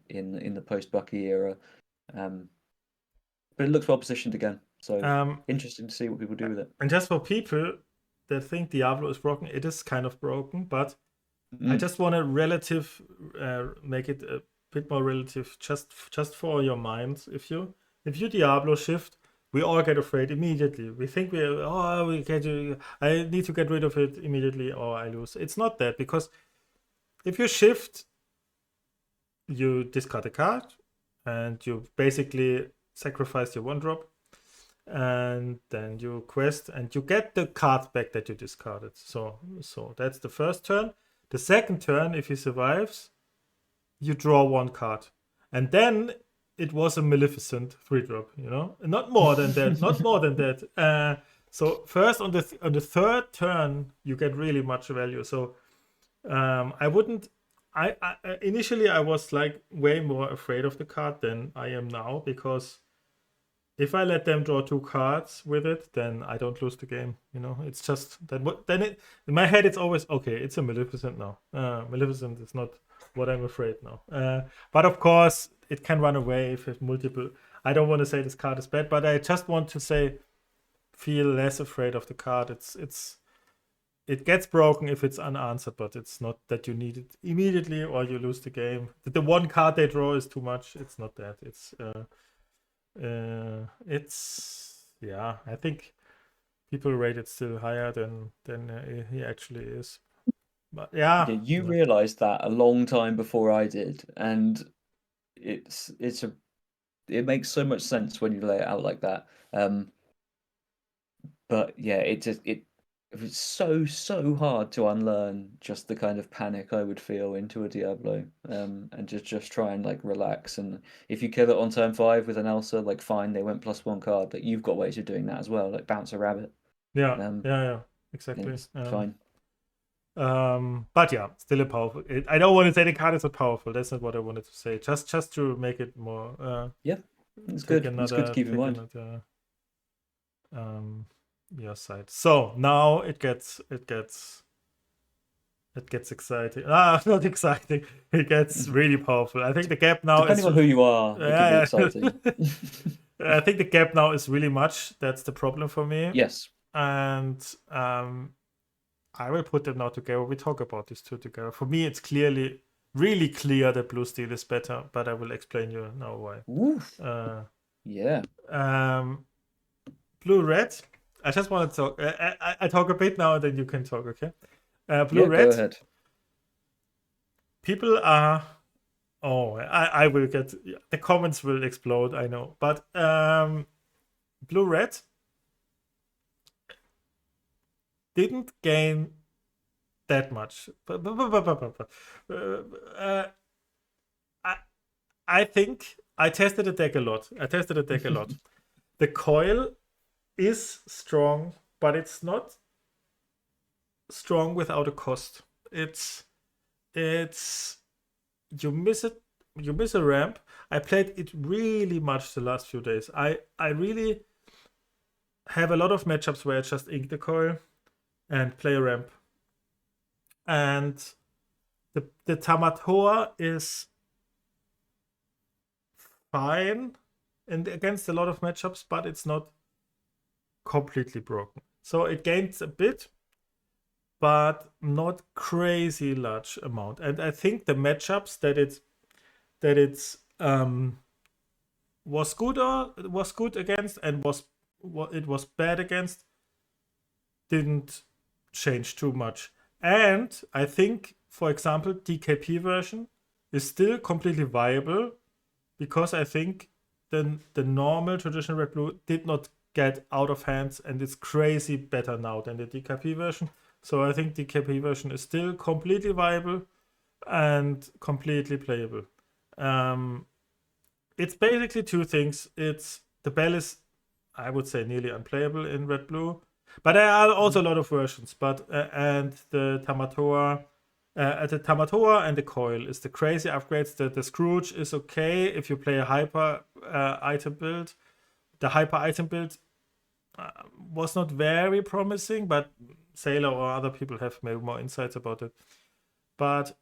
in the post Bucky era. Um, but it looks well positioned again. So um, interesting to see what people do with it. and just for people that think Diablo is broken, it is kind of broken, but I Mm. just want to relative, make it a bit more relative, just for your minds. If you Diablo shift, we all get afraid immediately. We think I need to get rid of it immediately, or I lose. It's not that, because if you shift, you discard a card, and you basically sacrifice your one drop, and then you quest and you get the card back that you discarded. So that's the first turn. The second turn, if he survives, you draw one card, and then it was a Maleficent 3-drop. Not more than that. Not more than that. So first on the third turn, you get really much value. So I wouldn't. I initially I was like way more afraid of the card than I am now, because if I let them draw two cards with it, then I don't lose the game. It's just that. Then in my head, it's always okay. It's a Maleficent now. Maleficent is not what I'm afraid now. But of course, it can run away if it's multiple. I don't want to say this card is bad, but I just want to say feel less afraid of the card. It gets broken if it's unanswered, but it's not that you need it immediately or you lose the game. The one card they draw is too much. It's not that. It's yeah. I think people rate it still higher than he actually is. But yeah, Yeah, you realized that a long time before I did, and it makes so much sense when you lay it out like that. But yeah, it's so hard to unlearn just the kind of panic I would feel into a Diablo, and just try and like relax. And if you kill it on turn 5 with an Elsa, like fine, they went +1 card. Like you've got ways of doing that as well, like bounce a rabbit. yeah, Um, yeah, exactly. it's fine. But yeah, still a powerful. I don't want to say the card is not powerful. That's not what I wanted to say. Just to make it more. Yeah, it's Take good. It's good to another. keep in Take mind. another. Your side. So now it gets exciting. Not exciting. It gets really powerful. I think the gap now Depending is. on who you are, it can be Yeah. exciting. I think the gap now is really much. That's the problem for me. Yes. And I will put them now together. We talk about these two together. For me, it's really clear that blue steel is better, but I will explain you now why. Woof. Yeah. Blue red. I just want to talk. I talk a bit now, and then you can talk. Okay. Blue Yeah, go red. ahead. People are. Oh, I will get the comments will explode. I know, but blue red didn't gain that much. I think I tested the deck a lot. The coil is strong, but it's not strong without a cost. It's you miss it. You miss a ramp. I played it really much the last few days. I really have a lot of matchups where I just ink the coil and play a ramp. And the Tamatoa is fine and against a lot of matchups, but it's not completely broken. So it gains a bit, but not crazy large amount. And I think the matchups that it's was good against and it was bad against didn't change too much. And I think, for example, DKP version is still completely viable because I think the normal traditional red blue did not get out of hands and it's crazy better now than the DKP version. So I think DKP version is still completely viable and completely playable. It's basically two things. It's the bell is, I would say, nearly unplayable in red blue, but there are also a lot of versions. But and the Tamatoa and the coil is the crazy upgrades. The Scrooge is okay if you play a hyper item build. The hyper item build was not very promising, but Sailor or other people have maybe more insights about it. But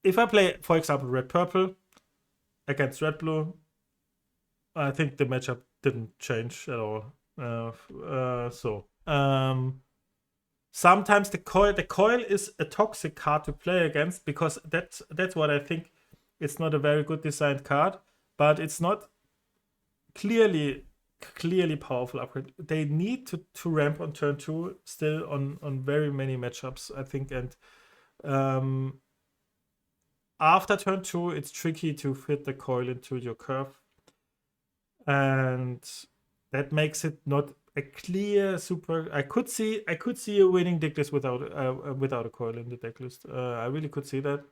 if I play, for example, red purple against red blue, I think the matchup didn't change at all. Sometimes the coil is a toxic card to play against because that's what I think. It's not a very good designed card, but it's not clearly powerful upgrade. They need to ramp on turn 2 still on very many matchups, I think, and after turn 2 it's tricky to fit the coil into your curve, and that makes it not a clear super. I could see a winning decklist without a coil in the decklist. I really could see that,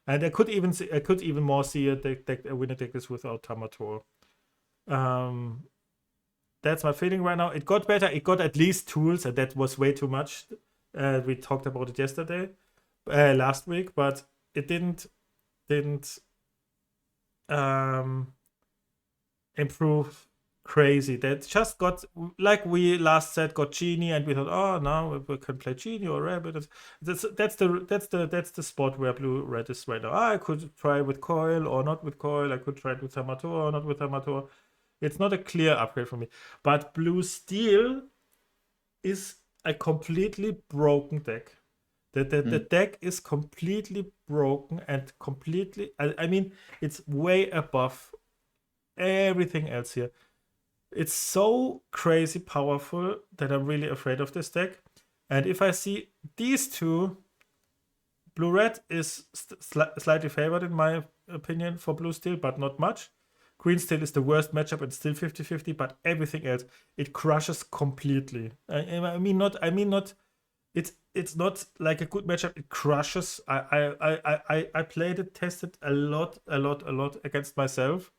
and I could even more see a winning decklist without Tamator. That's my feeling right now. It got better. It got at least tools, and that was way too much. We talked about it yesterday, last week, but it didn't improve crazy. That just got, like we last said, got Genie, and we thought, oh, now we can play Genie or Rabbit. That's the spot where blue red is right now. I could try with coil or not with coil. I could try it with Tamator or not with Tamator. It's not a clear upgrade for me. But blue steel is a completely broken deck. The deck is completely broken and completely. I mean, it's way above everything else here. It's so crazy powerful that I'm really afraid of this deck. And if I see these two, blue-red is slightly favored in my opinion for blue steel, but not much. Green steel is the worst matchup and still 50-50, but everything else, it crushes completely. I mean not. It's not like a good matchup. It crushes. I played it, tested a lot against myself,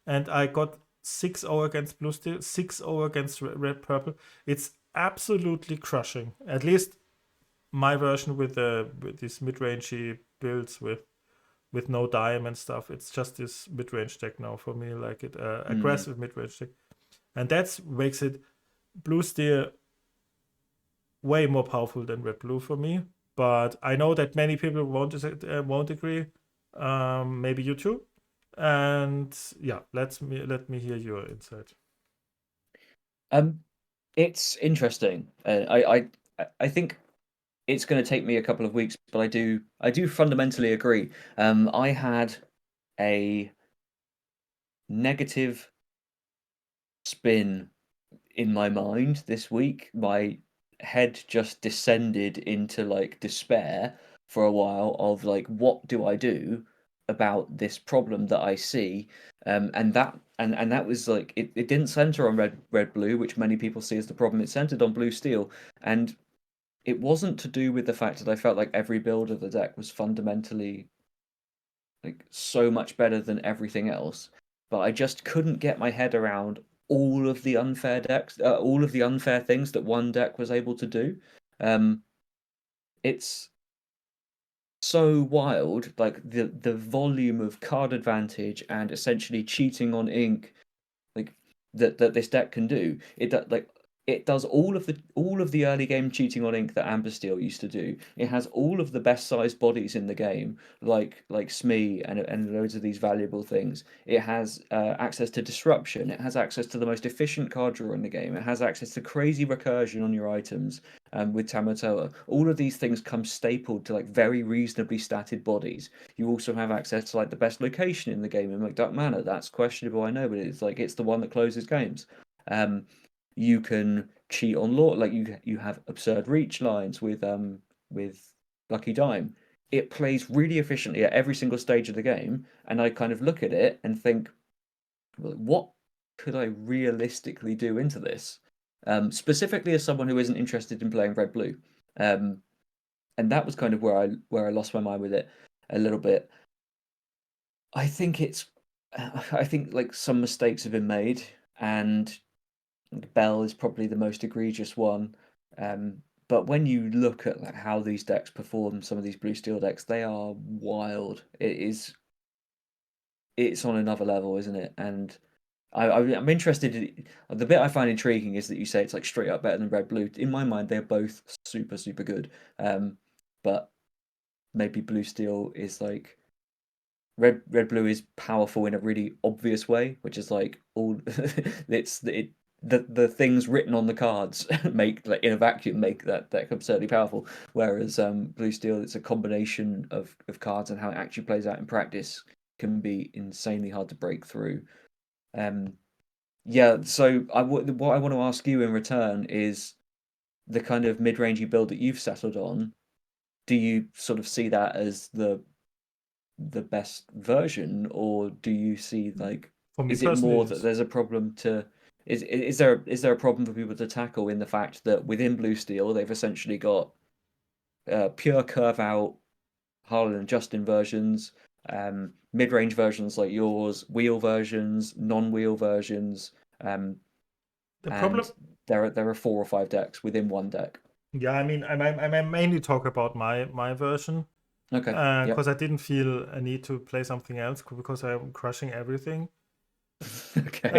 and I got 6-0 against blue steel, 6-0 against red purple. It's absolutely crushing. At least my version with these mid-rangey builds with no dime and stuff. It's just this mid-range deck now for me, like it aggressive mid-range deck, and that makes it blue steel way more powerful than red blue for me. But I know that many people won't agree. Maybe you too. And yeah, let me hear your insight. It's interesting. I think it's going to take me a couple of weeks, but I do fundamentally agree. I had a negative spin in my mind this week. My head just descended into like despair for a while of like, what do I do about this problem that I see? And that was like, it didn't center on red blue, which many people see as the problem. It centered on blue steel, and it wasn't to do with the fact that I felt like every build of the deck was fundamentally like so much better than everything else, but I just couldn't get my head around all of the unfair decks, all of the unfair things that one deck was able to do. it's so wild, like the volume of card advantage and essentially cheating on ink, like that this deck can do. It does all of the early game cheating on ink that Amber Steel used to do. It has all of the best sized bodies in the game, like Smee and loads of these valuable things. It has access to disruption. It has access to the most efficient card draw in the game. It has access to crazy recursion on your items. With Tamatoa, all of these things come stapled to like very reasonably statted bodies. You also have access to like the best location in the game in McDuck Manor. That's questionable, I know, but it's the one that closes games. You can cheat on law, like you have absurd reach lines with Lucky Dime. It plays really efficiently at every single stage of the game, and I kind of look at it and think, well, what could I realistically do into this? Specifically as someone who isn't interested in playing red blue. And that was kind of where I lost my mind with it a little bit. I think like some mistakes have been made, and Bell is probably the most egregious one. But when you look at like how these decks perform, some of these blue steel decks, they are wild. It's on another level, isn't it? And I'm interested. The bit I find intriguing is that you say it's like straight up better than red blue. In my mind, they're both super super good. But maybe blue steel is like red blue is powerful in a really obvious way, which is like all the things written on the cards make like in a vacuum make that deck absurdly powerful. Whereas blue steel, it's a combination of cards, and how it actually plays out in practice can be insanely hard to break through. Yeah, so what I want to ask you in return is the kind of mid-rangey build that you've settled on. Do you sort of see that as the best version, or do you see like For me is it personally, more that yes. there's a problem to is there a problem for people to tackle in the fact that within Blue Steel they've essentially got pure curve out Harlan and Justin versions, mid-range versions like yours, wheel versions, non-wheel versions, The problem, and there are 4 or 5 decks within one deck. yeah, I mean, I mainly talk about my version Okay. because Yep. I didn't feel a need to play something else because I'm crushing everything. Okay.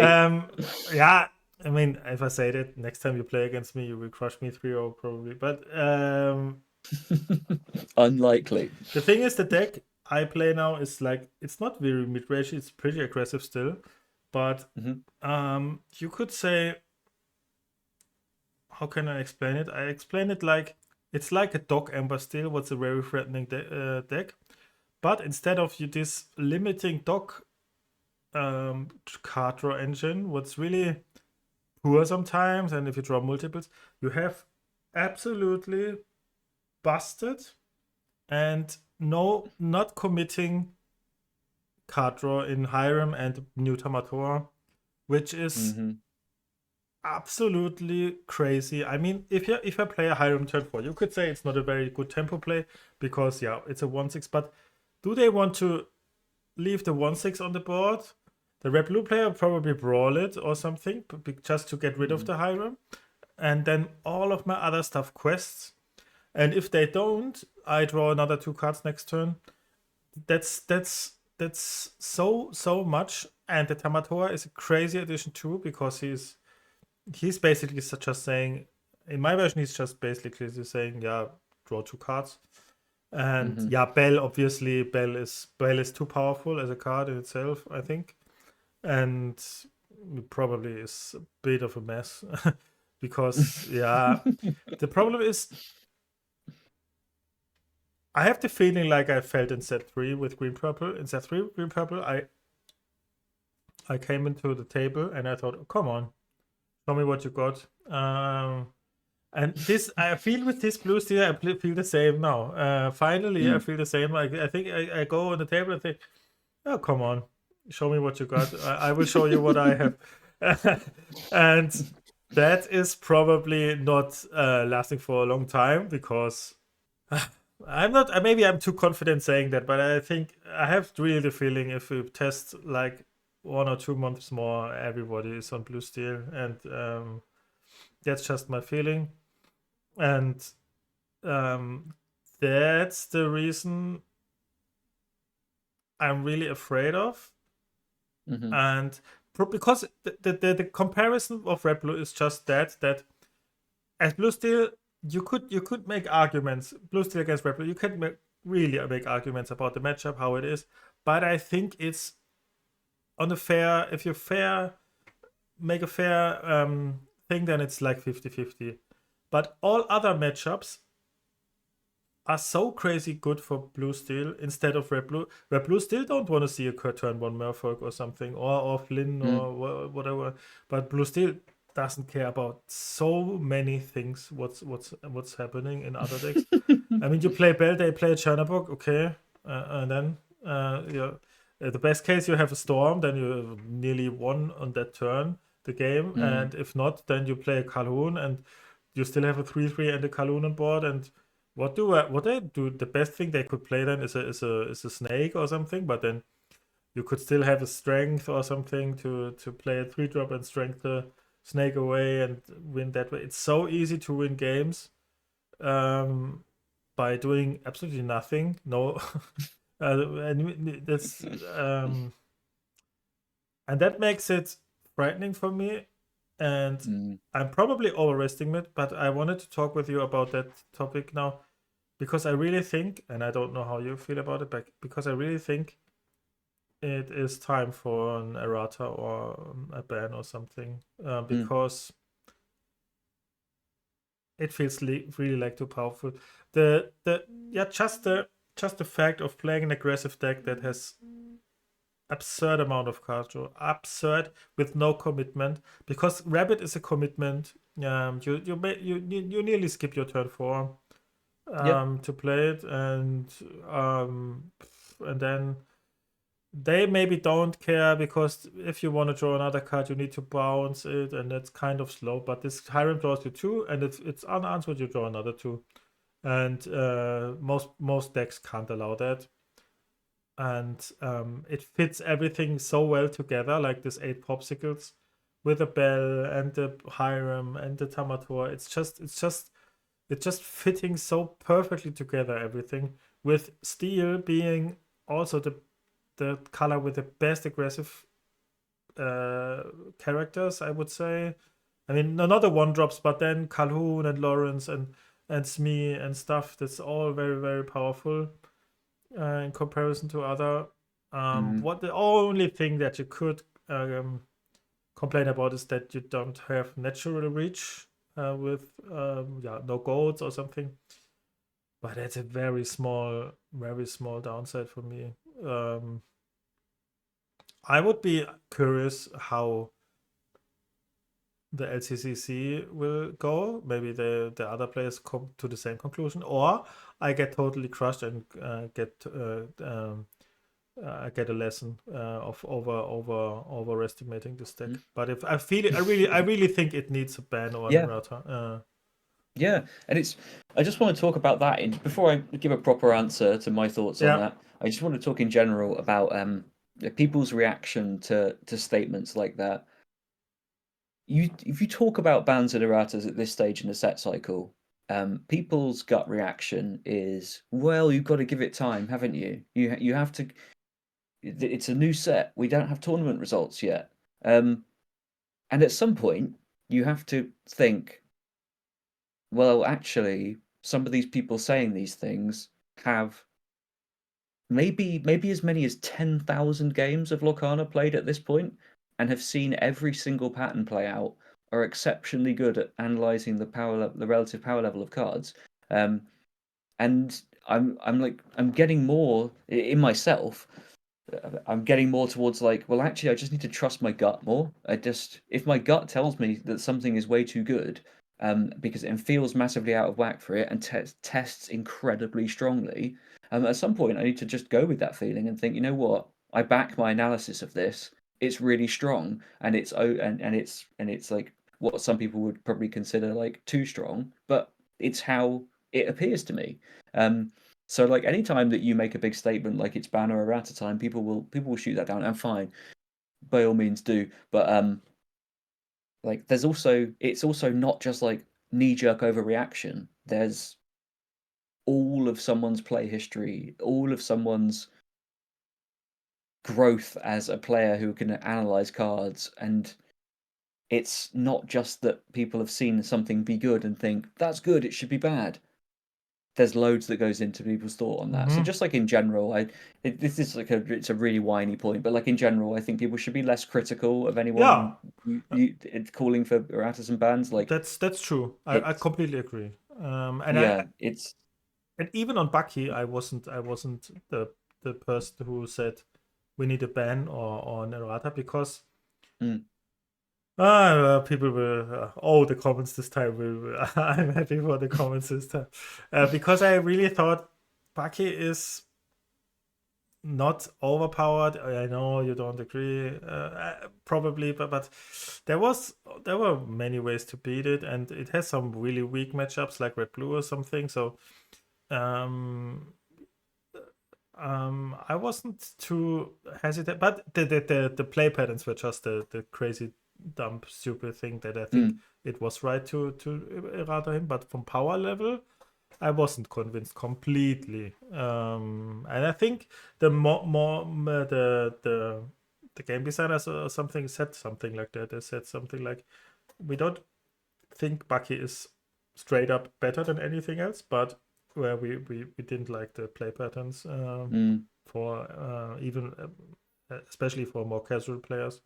Yeah, I mean, if I say that next time you play against me, you will crush me 3-0 probably. But Unlikely. the thing is, the deck I play now is like it's not very mid range. It's pretty aggressive still, but you could say, how can I explain it? I explain it like it's like a Dog Ember Steel, what's a very threatening deck. But instead of you this limiting Dog card draw engine, what's really poor sometimes, and if you draw multiples, you have absolutely busted and not committing card draw in Hiram and New Tamatora, which is absolutely crazy. I mean, if I play a Hiram turn 4, you could say it's not a very good tempo play because yeah, it's a 1/6. But do they want to leave the 1/6 on the board? The red blue player probably brawl it or something just to get rid of the Hiram, and then all of my other stuff quests. And if they don't, I draw another 2 cards next turn. That's so much. And the Tamatora is a crazy addition too because he's basically just saying, in my version, he's just basically saying, yeah, draw 2 cards. And yeah, Bell obviously Bell is too powerful as a card in itself, I think, and probably is a bit of a mess because yeah, the problem is I have the feeling like I felt in set 3 with green purple. In set 3 green purple, I came into the table and I thought, oh, come on, show me what you got. And this, I feel with this blue steel, I feel the same now. Finally, I feel the same. I think I go on the table and think, oh, come on, show me what you got. I will show you what I have. And that is probably not lasting for a long time because I'm not, maybe I'm too confident saying that, but I think I have really the feeling if we test like 1 or 2 months more, everybody is on blue steel. And that's just my feeling. And that's the reason I'm really afraid of. Mm-hmm. And because the comparison of Red Blue is just that as Blue Steel, you could make arguments. Blue Steel against Red Blue, you can really make arguments about the matchup, how it is. But I think it's on a fair, if you make a fair thing, then it's like 50-50. But all other matchups are so crazy good for Blue Steel instead of Red Blue. Red Blue still don't want to see a turn one Merfolk or something, or Flynn or whatever. But Blue Steel doesn't care about so many things. What's happening in other decks? I mean, you play Bell, they play Chernabog, okay, and then the best case you have a Storm, then you nearly won on that turn the game, and if not, then you play a Calhoun, and you still have a 3/3 and a Calhoun on board, and what they do? The best thing they could play then is a snake or something, but then you could still have a strength or something to play a 3-drop and strength the snake away and win that way. It's so easy to win games by doing absolutely nothing. No, and that's and that makes it frightening for me. And I'm probably overestimating it, but I wanted to talk with you about that topic now because I really think, and I don't know how you feel about it, but because I really think it is time for an errata or a ban or something, because it feels really like too powerful. Just the fact of playing an aggressive deck that has absurd amount of card draw, absurd with no commitment, because Rabbit is a commitment. You nearly skip your turn 4 to play it, and then they maybe don't care because if you want to draw another card, you need to bounce it, and that's kind of slow. But this Hiram draws you 2, and it's unanswered. You draw another 2, and most decks can't allow that. And it fits everything so well together, like this 8 popsicles with the bell and the Hiram and the Tamator. It's just fitting so perfectly together, everything, with steel being also the color with the best aggressive characters, I would say. I mean, another 1-drops, but then Calhoun and Lawrence and Smee and stuff, that's all very, very powerful in comparison to other. What the only thing that you could complain about is that you don't have natural reach with no goats or something. But that's a very small downside for me. I would be curious how the LCCC will go. Maybe the other players come to the same conclusion, or I get totally crushed and get a lesson of overestimating this deck. But if I feel it, I really think it needs a ban or an errata. Yeah, and I just want to talk about that before I give a proper answer to my thoughts on that. I just want to talk in general about people's reaction to statements like that. If you talk about bans and erratas at this stage in the set cycle, people's gut reaction is, well, you've got to give it time, haven't you? You have to. It's a new set. We don't have tournament results yet, and at some point you have to think, well, actually, some of these people saying these things have maybe as many as 10,000 games of Lorcana played at this point and have seen every single pattern play out, are exceptionally good at analyzing the relative power level of cards. And I'm getting more in myself. I'm getting more towards like, well, actually, I just need to trust my gut more. If my gut tells me that something is way too good, because it feels massively out of whack for it and tests incredibly strongly, at some point I need to just go with that feeling and think, you know what, I back my analysis of this. It's really strong, and it's like what some people would probably consider like too strong, but it's how it appears to me. So like anytime that you make a big statement like it's ban or errata time, people will shoot that down, and fine, by all means do. But like it's also not just like knee jerk overreaction. There's all of someone's play history, all of someone's growth as a player who can analyze cards, and it's not just that people have seen something be good and think that's good, it should be bad. There's loads that goes into people's thought on that. So just like in general, this is like it's a really whiny point, but like in general, I think people should be less critical of anyone calling for erratas and bans. Like that's true. I completely agree. It's and even on Bucky, I wasn't the person who said we need a ban or an errata because people will the comments this time will I'm happy for the comments this time because I really thought Bucky is not overpowered. I know you don't agree, probably, but there were many ways to beat it, and it has some really weak matchups like red blue or something. So I wasn't too hesitant, but the play patterns were just the crazy dumb stupid thing that I think it was right to errata him, but from power level I wasn't convinced completely. And I think the the game designers or something said something like that. They said something like, we don't think Bucky is straight up better than anything else, but where we didn't like the play patterns for even especially for more casual players.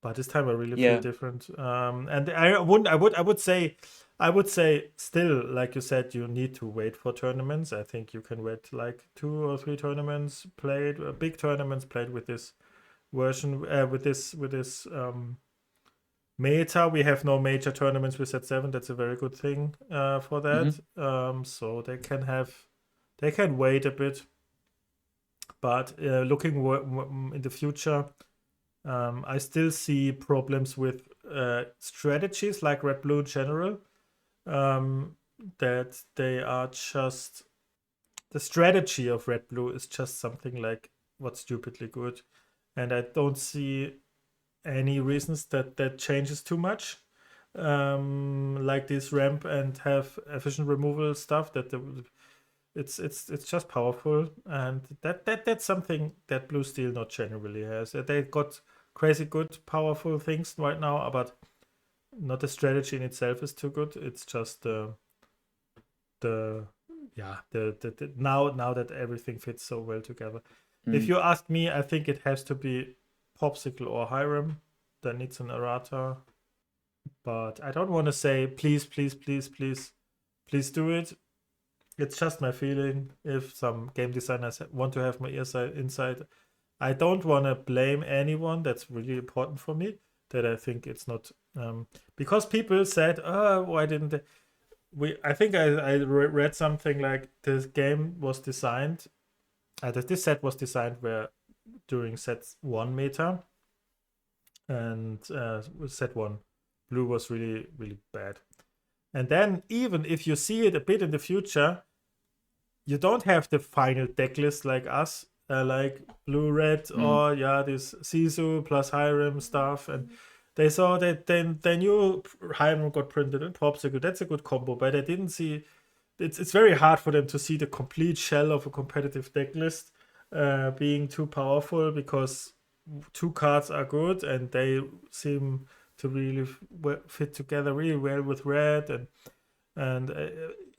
But this time I really feel different. And I would say still, like you said, you need to wait for tournaments. I think you can wait like 2 or 3 tournaments played, big tournaments played with this version, with this meta. We have no major tournaments with set 7. That's a very good thing for that. So they can wait a bit. But looking in the future, I still see problems with strategies like red blue in general, that they are just, the strategy of red blue is just something like what's stupidly good, and I don't see any reasons that changes too much, like this ramp and have efficient removal stuff. It's just powerful, and that's something that blue steel not generally has. They got crazy good powerful things right now, but not the strategy in itself is too good. It's just the now that everything fits so well together. If you ask me, I think it has to be Popsicle or Hiram that needs an errata, but I don't want to say please do it. It's just my feeling. If some game designers want to have my ear inside, I don't want to blame anyone. That's really important for me, that I think it's not because people said, oh, why didn't they? I think I read something like this game was designed, that this set was designed where during set 1 meta, and set 1 blue was really bad. And then even if you see it a bit in the future, you don't have the final deck list like us, like blue red or this Sisu plus Hiram stuff, and they saw that then new Hiram got printed in Popsicle. That's a good combo, but I didn't see. It's very hard for them to see the complete shell of a competitive deck list being too powerful, because 2 cards are good and they seem to really fit together really well with red, and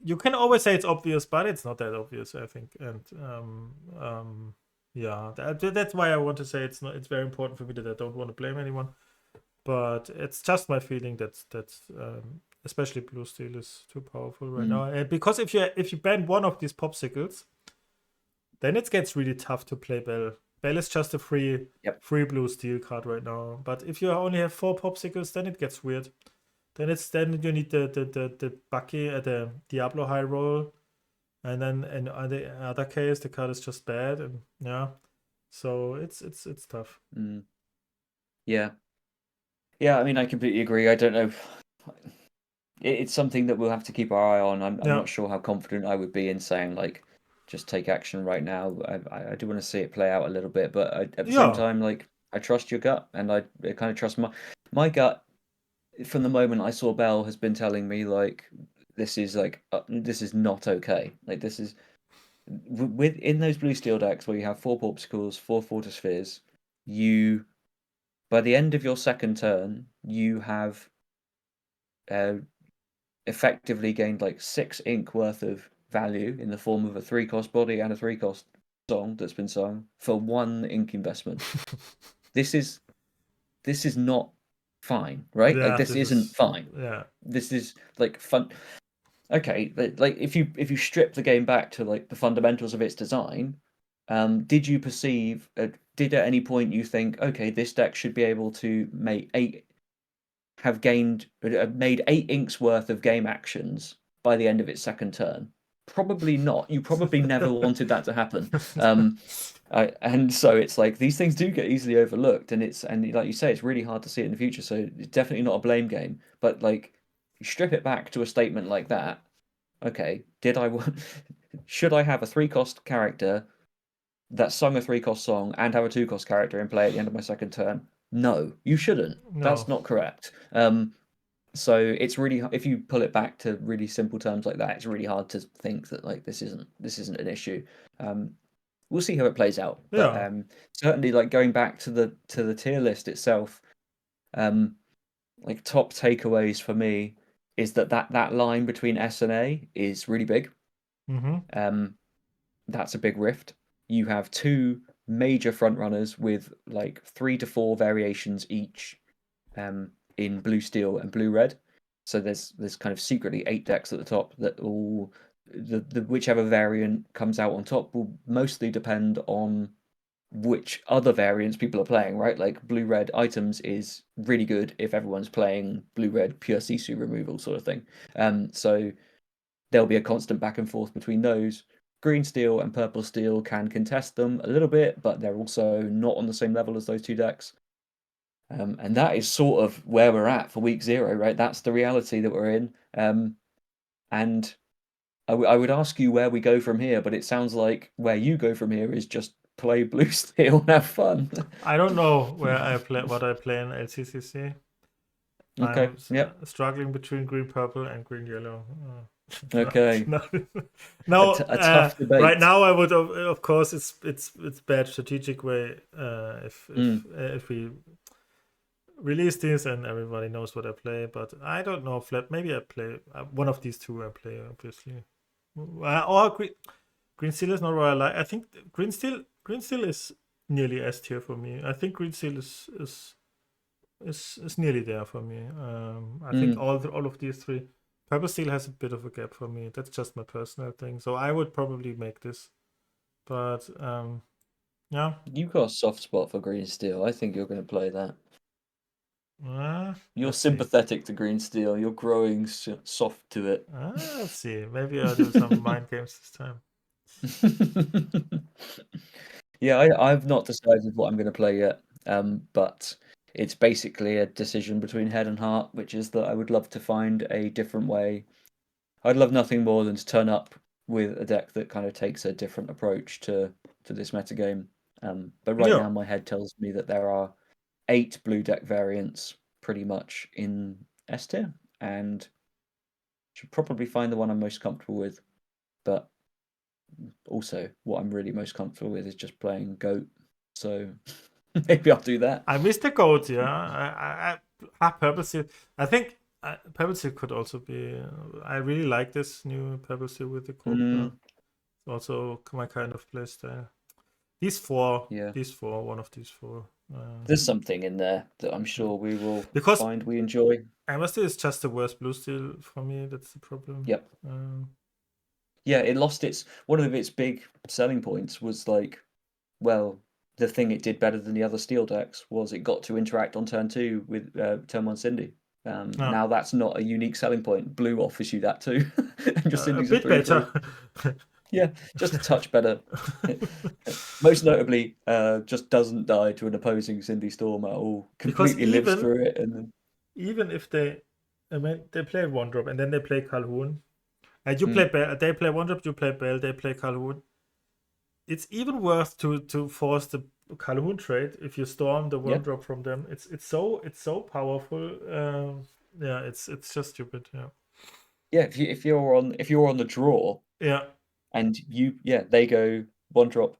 you can always say it's obvious, but it's not that obvious, I think. And that's why I want to say it's very important for me that I don't want to blame anyone, but it's just my feeling that especially blue steel is too powerful right now. And because if you ban one of these popsicles, then it gets really tough to play Bell. Bell is just a free blue steel card right now. But if you only have 4 popsicles, then it gets weird. Then you need the Bucky, the Diablo high roll, and then in the other case the card is just bad, and so it's tough. Yeah, I mean, I completely agree. I don't know. It's something that we'll have to keep our eye on. I'm not sure how confident I would be in saying like just take action right now. I do want to see it play out a little bit, but at the same time, like, I trust your gut, and I kind of trust my gut. From the moment I saw Bell has been telling me like this is like this is not okay. Like this is within those blue steel decks where you have 4 Porpsicles, 4 Fortress Spheres, you by the end of your second turn, you have effectively gained like 6 ink worth of value in the form of a 3-cost body and a 3-cost song that's been sung for 1 ink investment. This is not fine, right? Like this isn't fine. Yeah. This is like fun. Okay, like if you strip the game back to like the fundamentals of its design, did you perceive? Did at any point you think, okay, this deck should be able to made 8 inks worth of game actions by the end of its second turn? Probably not. You probably never wanted that to happen. And so it's like these things do get easily overlooked, and like you say, it's really hard to see it in the future. So it's definitely not a blame game. But like, you strip it back to a statement like that. Okay, should I have a 3-cost character that sung a 3-cost song and have a 2-cost character and play at the end of my second turn? No, you shouldn't. No. That's not correct. So it's really, if you pull it back to really simple terms like that, it's really hard to think that like this isn't an issue. We'll see how it plays out. But Yeah. certainly, like going back to the tier list itself, like top takeaways for me is that line between S and A is really big. That's a big rift. You have 2 major front runners with like 3 to 4 variations each in blue steel and blue red. So there's kind of secretly 8 decks at the top that all the whichever variant comes out on top will mostly depend on which other variants people are playing, right? Like blue red items is really good if everyone's playing blue red pure Sisu removal sort of thing. So there'll be a constant back and forth between those. Green steel and purple steel can contest them a little bit, but they're also not on the same level as those 2 decks. And that is sort of where we're at for week 0, right? That's the reality that we're in. And I would ask you where we go from here, but it sounds like where you go from here is just play blue steel and have fun. I don't know what I play in LCCC. Okay. I'm struggling between green purple and green yellow. Okay. No, a tough debate. right now I would of course it's bad strategic way if we release this and everybody knows what I play, but I don't know. Maybe I play one of these 2. I play obviously, or green steel is not what I like. I think green steel is nearly S tier for me. I think green steel is nearly there for me. I think all of these 3. Purple steel has a bit of a gap for me. That's just my personal thing. So I would probably make this, but yeah. You've got a soft spot for green steel. I think you're going to play that. You're sympathetic to green steel. You're growing soft to it. Let's see. Maybe I'll do some mind games this time. Yeah, I've not decided what I'm going to play yet. But it's basically a decision between head and heart, which is that I would love to find a different way. I'd love nothing more than to turn up with a deck that kind of takes a different approach to this metagame. But right now my head tells me that there are 8 blue deck variants pretty much in S tier, and should probably find the one I'm most comfortable with. But also, what I'm really most comfortable with is just playing Goat. So maybe I'll do that. I miss the Goat, yeah. I purposely. I think Purple Seal could also be. I really like this new Purple Seal with the Goat. Also my kind of playstyle. These 4, one of these 4. There's something in there that I'm sure we will find we enjoy. Amnesty is just the worst blue steel for me. That's the problem. Yep. Yeah, it lost one of its big selling points was like, well, the thing it did better than the other steel decks was it got to interact on turn 2 with turn 1 Cindy. Now that's not a unique selling point. Blue offers you that too. And just Cindy's a bit better. Yeah, just a touch better. Most notably, just doesn't die to an opposing Cindy Storm at all. Completely lives through it, and then even if they play 1-drop and then they play Calhoun, and you play Bell, they play 1-drop, you play Bell, they play Calhoun. It's even worth to force the Calhoun trade if you storm the 1-drop from them. It's so powerful. It's just stupid. Yeah. yeah, if you're on the draw Yeah. and they go 1-drop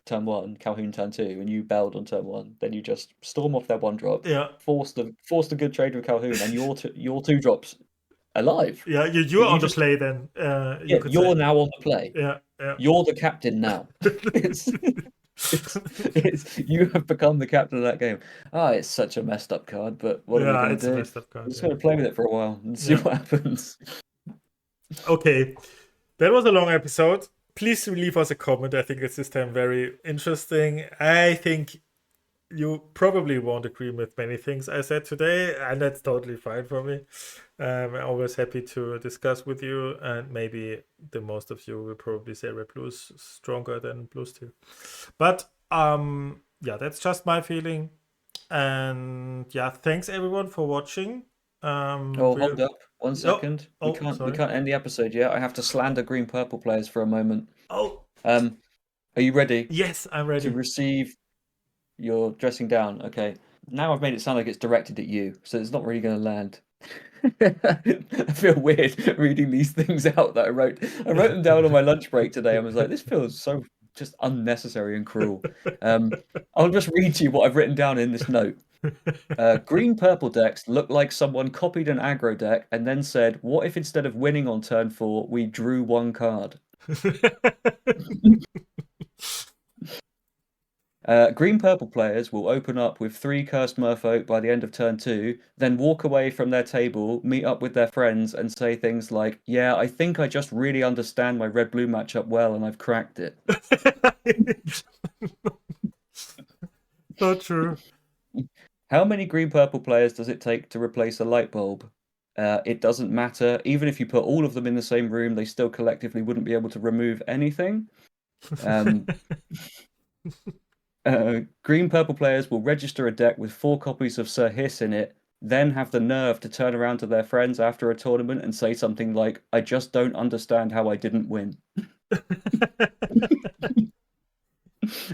turn 1, Calhoun turn 2, and you belled on turn 1, then you just storm off their 1-drop, Yeah. force the good trade with Calhoun, and your 2-drops alive. Yeah. You're on the play then. You could You're say. now on the play. Yeah. Yeah. You're the captain now. It's you have become the captain of that game. It's such a messed up card, but what are we Yeah, going it's to a do? messed up card. We're just Yeah. going to play with it for a while and see Yeah. what happens. Okay, that was a long episode. Please leave us a comment. I think it's this time very interesting. I think you probably won't agree with many things I said today, and that's totally fine for me. I'm always happy to discuss with you, and maybe the most of you will probably say Red Blue is stronger than Blue Steel. But yeah, that's just my feeling. And yeah, thanks everyone for watching. Hold up 1 second. We sorry. can't end the episode yet. I have to slander green purple players for a moment. Oh, Are you ready yes, I'm ready. to receive your dressing down? Okay. Now I've made it sound like it's directed at you, so it's not really going to land. I feel weird reading these things out that I wrote. I wrote them down on my lunch break today. I was like, this feels so just unnecessary and cruel. I'll just read to you what I've written down in this note. Green purple decks look like someone copied an aggro deck and then said, what if instead of winning on turn 4, we drew 1 card? Green purple players will open up with 3 cursed merfolk by the end of turn 2, then walk away from their table, meet up with their friends, and say things like, yeah, I think I just really understand my red blue matchup well and I've cracked it. So true. How many green purple players does it take to replace a light bulb? It doesn't matter. Even if you put all of them in the same room, they still collectively wouldn't be able to remove anything. Green purple players will register a deck with 4 copies of Sir Hiss in it, then have the nerve to turn around to their friends after a tournament and say something like, I just don't understand how I didn't win.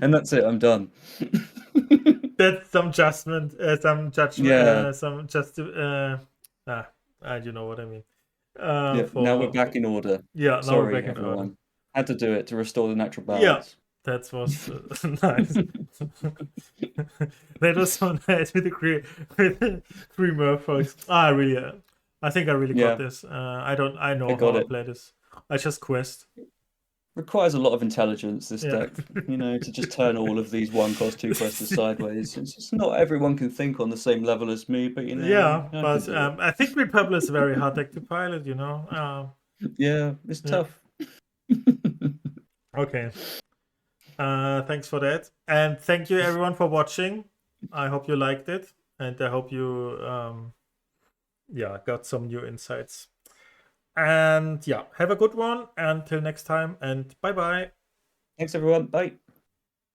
And that's it, I'm done. That's some judgment, some judgment, Yeah. some just, you know what I mean. Now we're back in order. Yeah, now Sorry, we're back in everyone. order. Had to do it to restore the natural Yeah, balance. that was nice. That was so nice with the 3 merfolks. I think I really got this. I know how to play this. I just quest. Requires a lot of intelligence, this deck, to just turn all of these 1 cost 2 questers sideways. It's just not everyone can think on the same level as me, but Yeah, but I think Republic is a very hard deck to pilot, Yeah, it's tough. Okay. Thanks for that. And thank you everyone for watching. I hope you liked it. And I hope you got some new insights. And have a good one until next time, and bye-bye. Thanks everyone. Bye.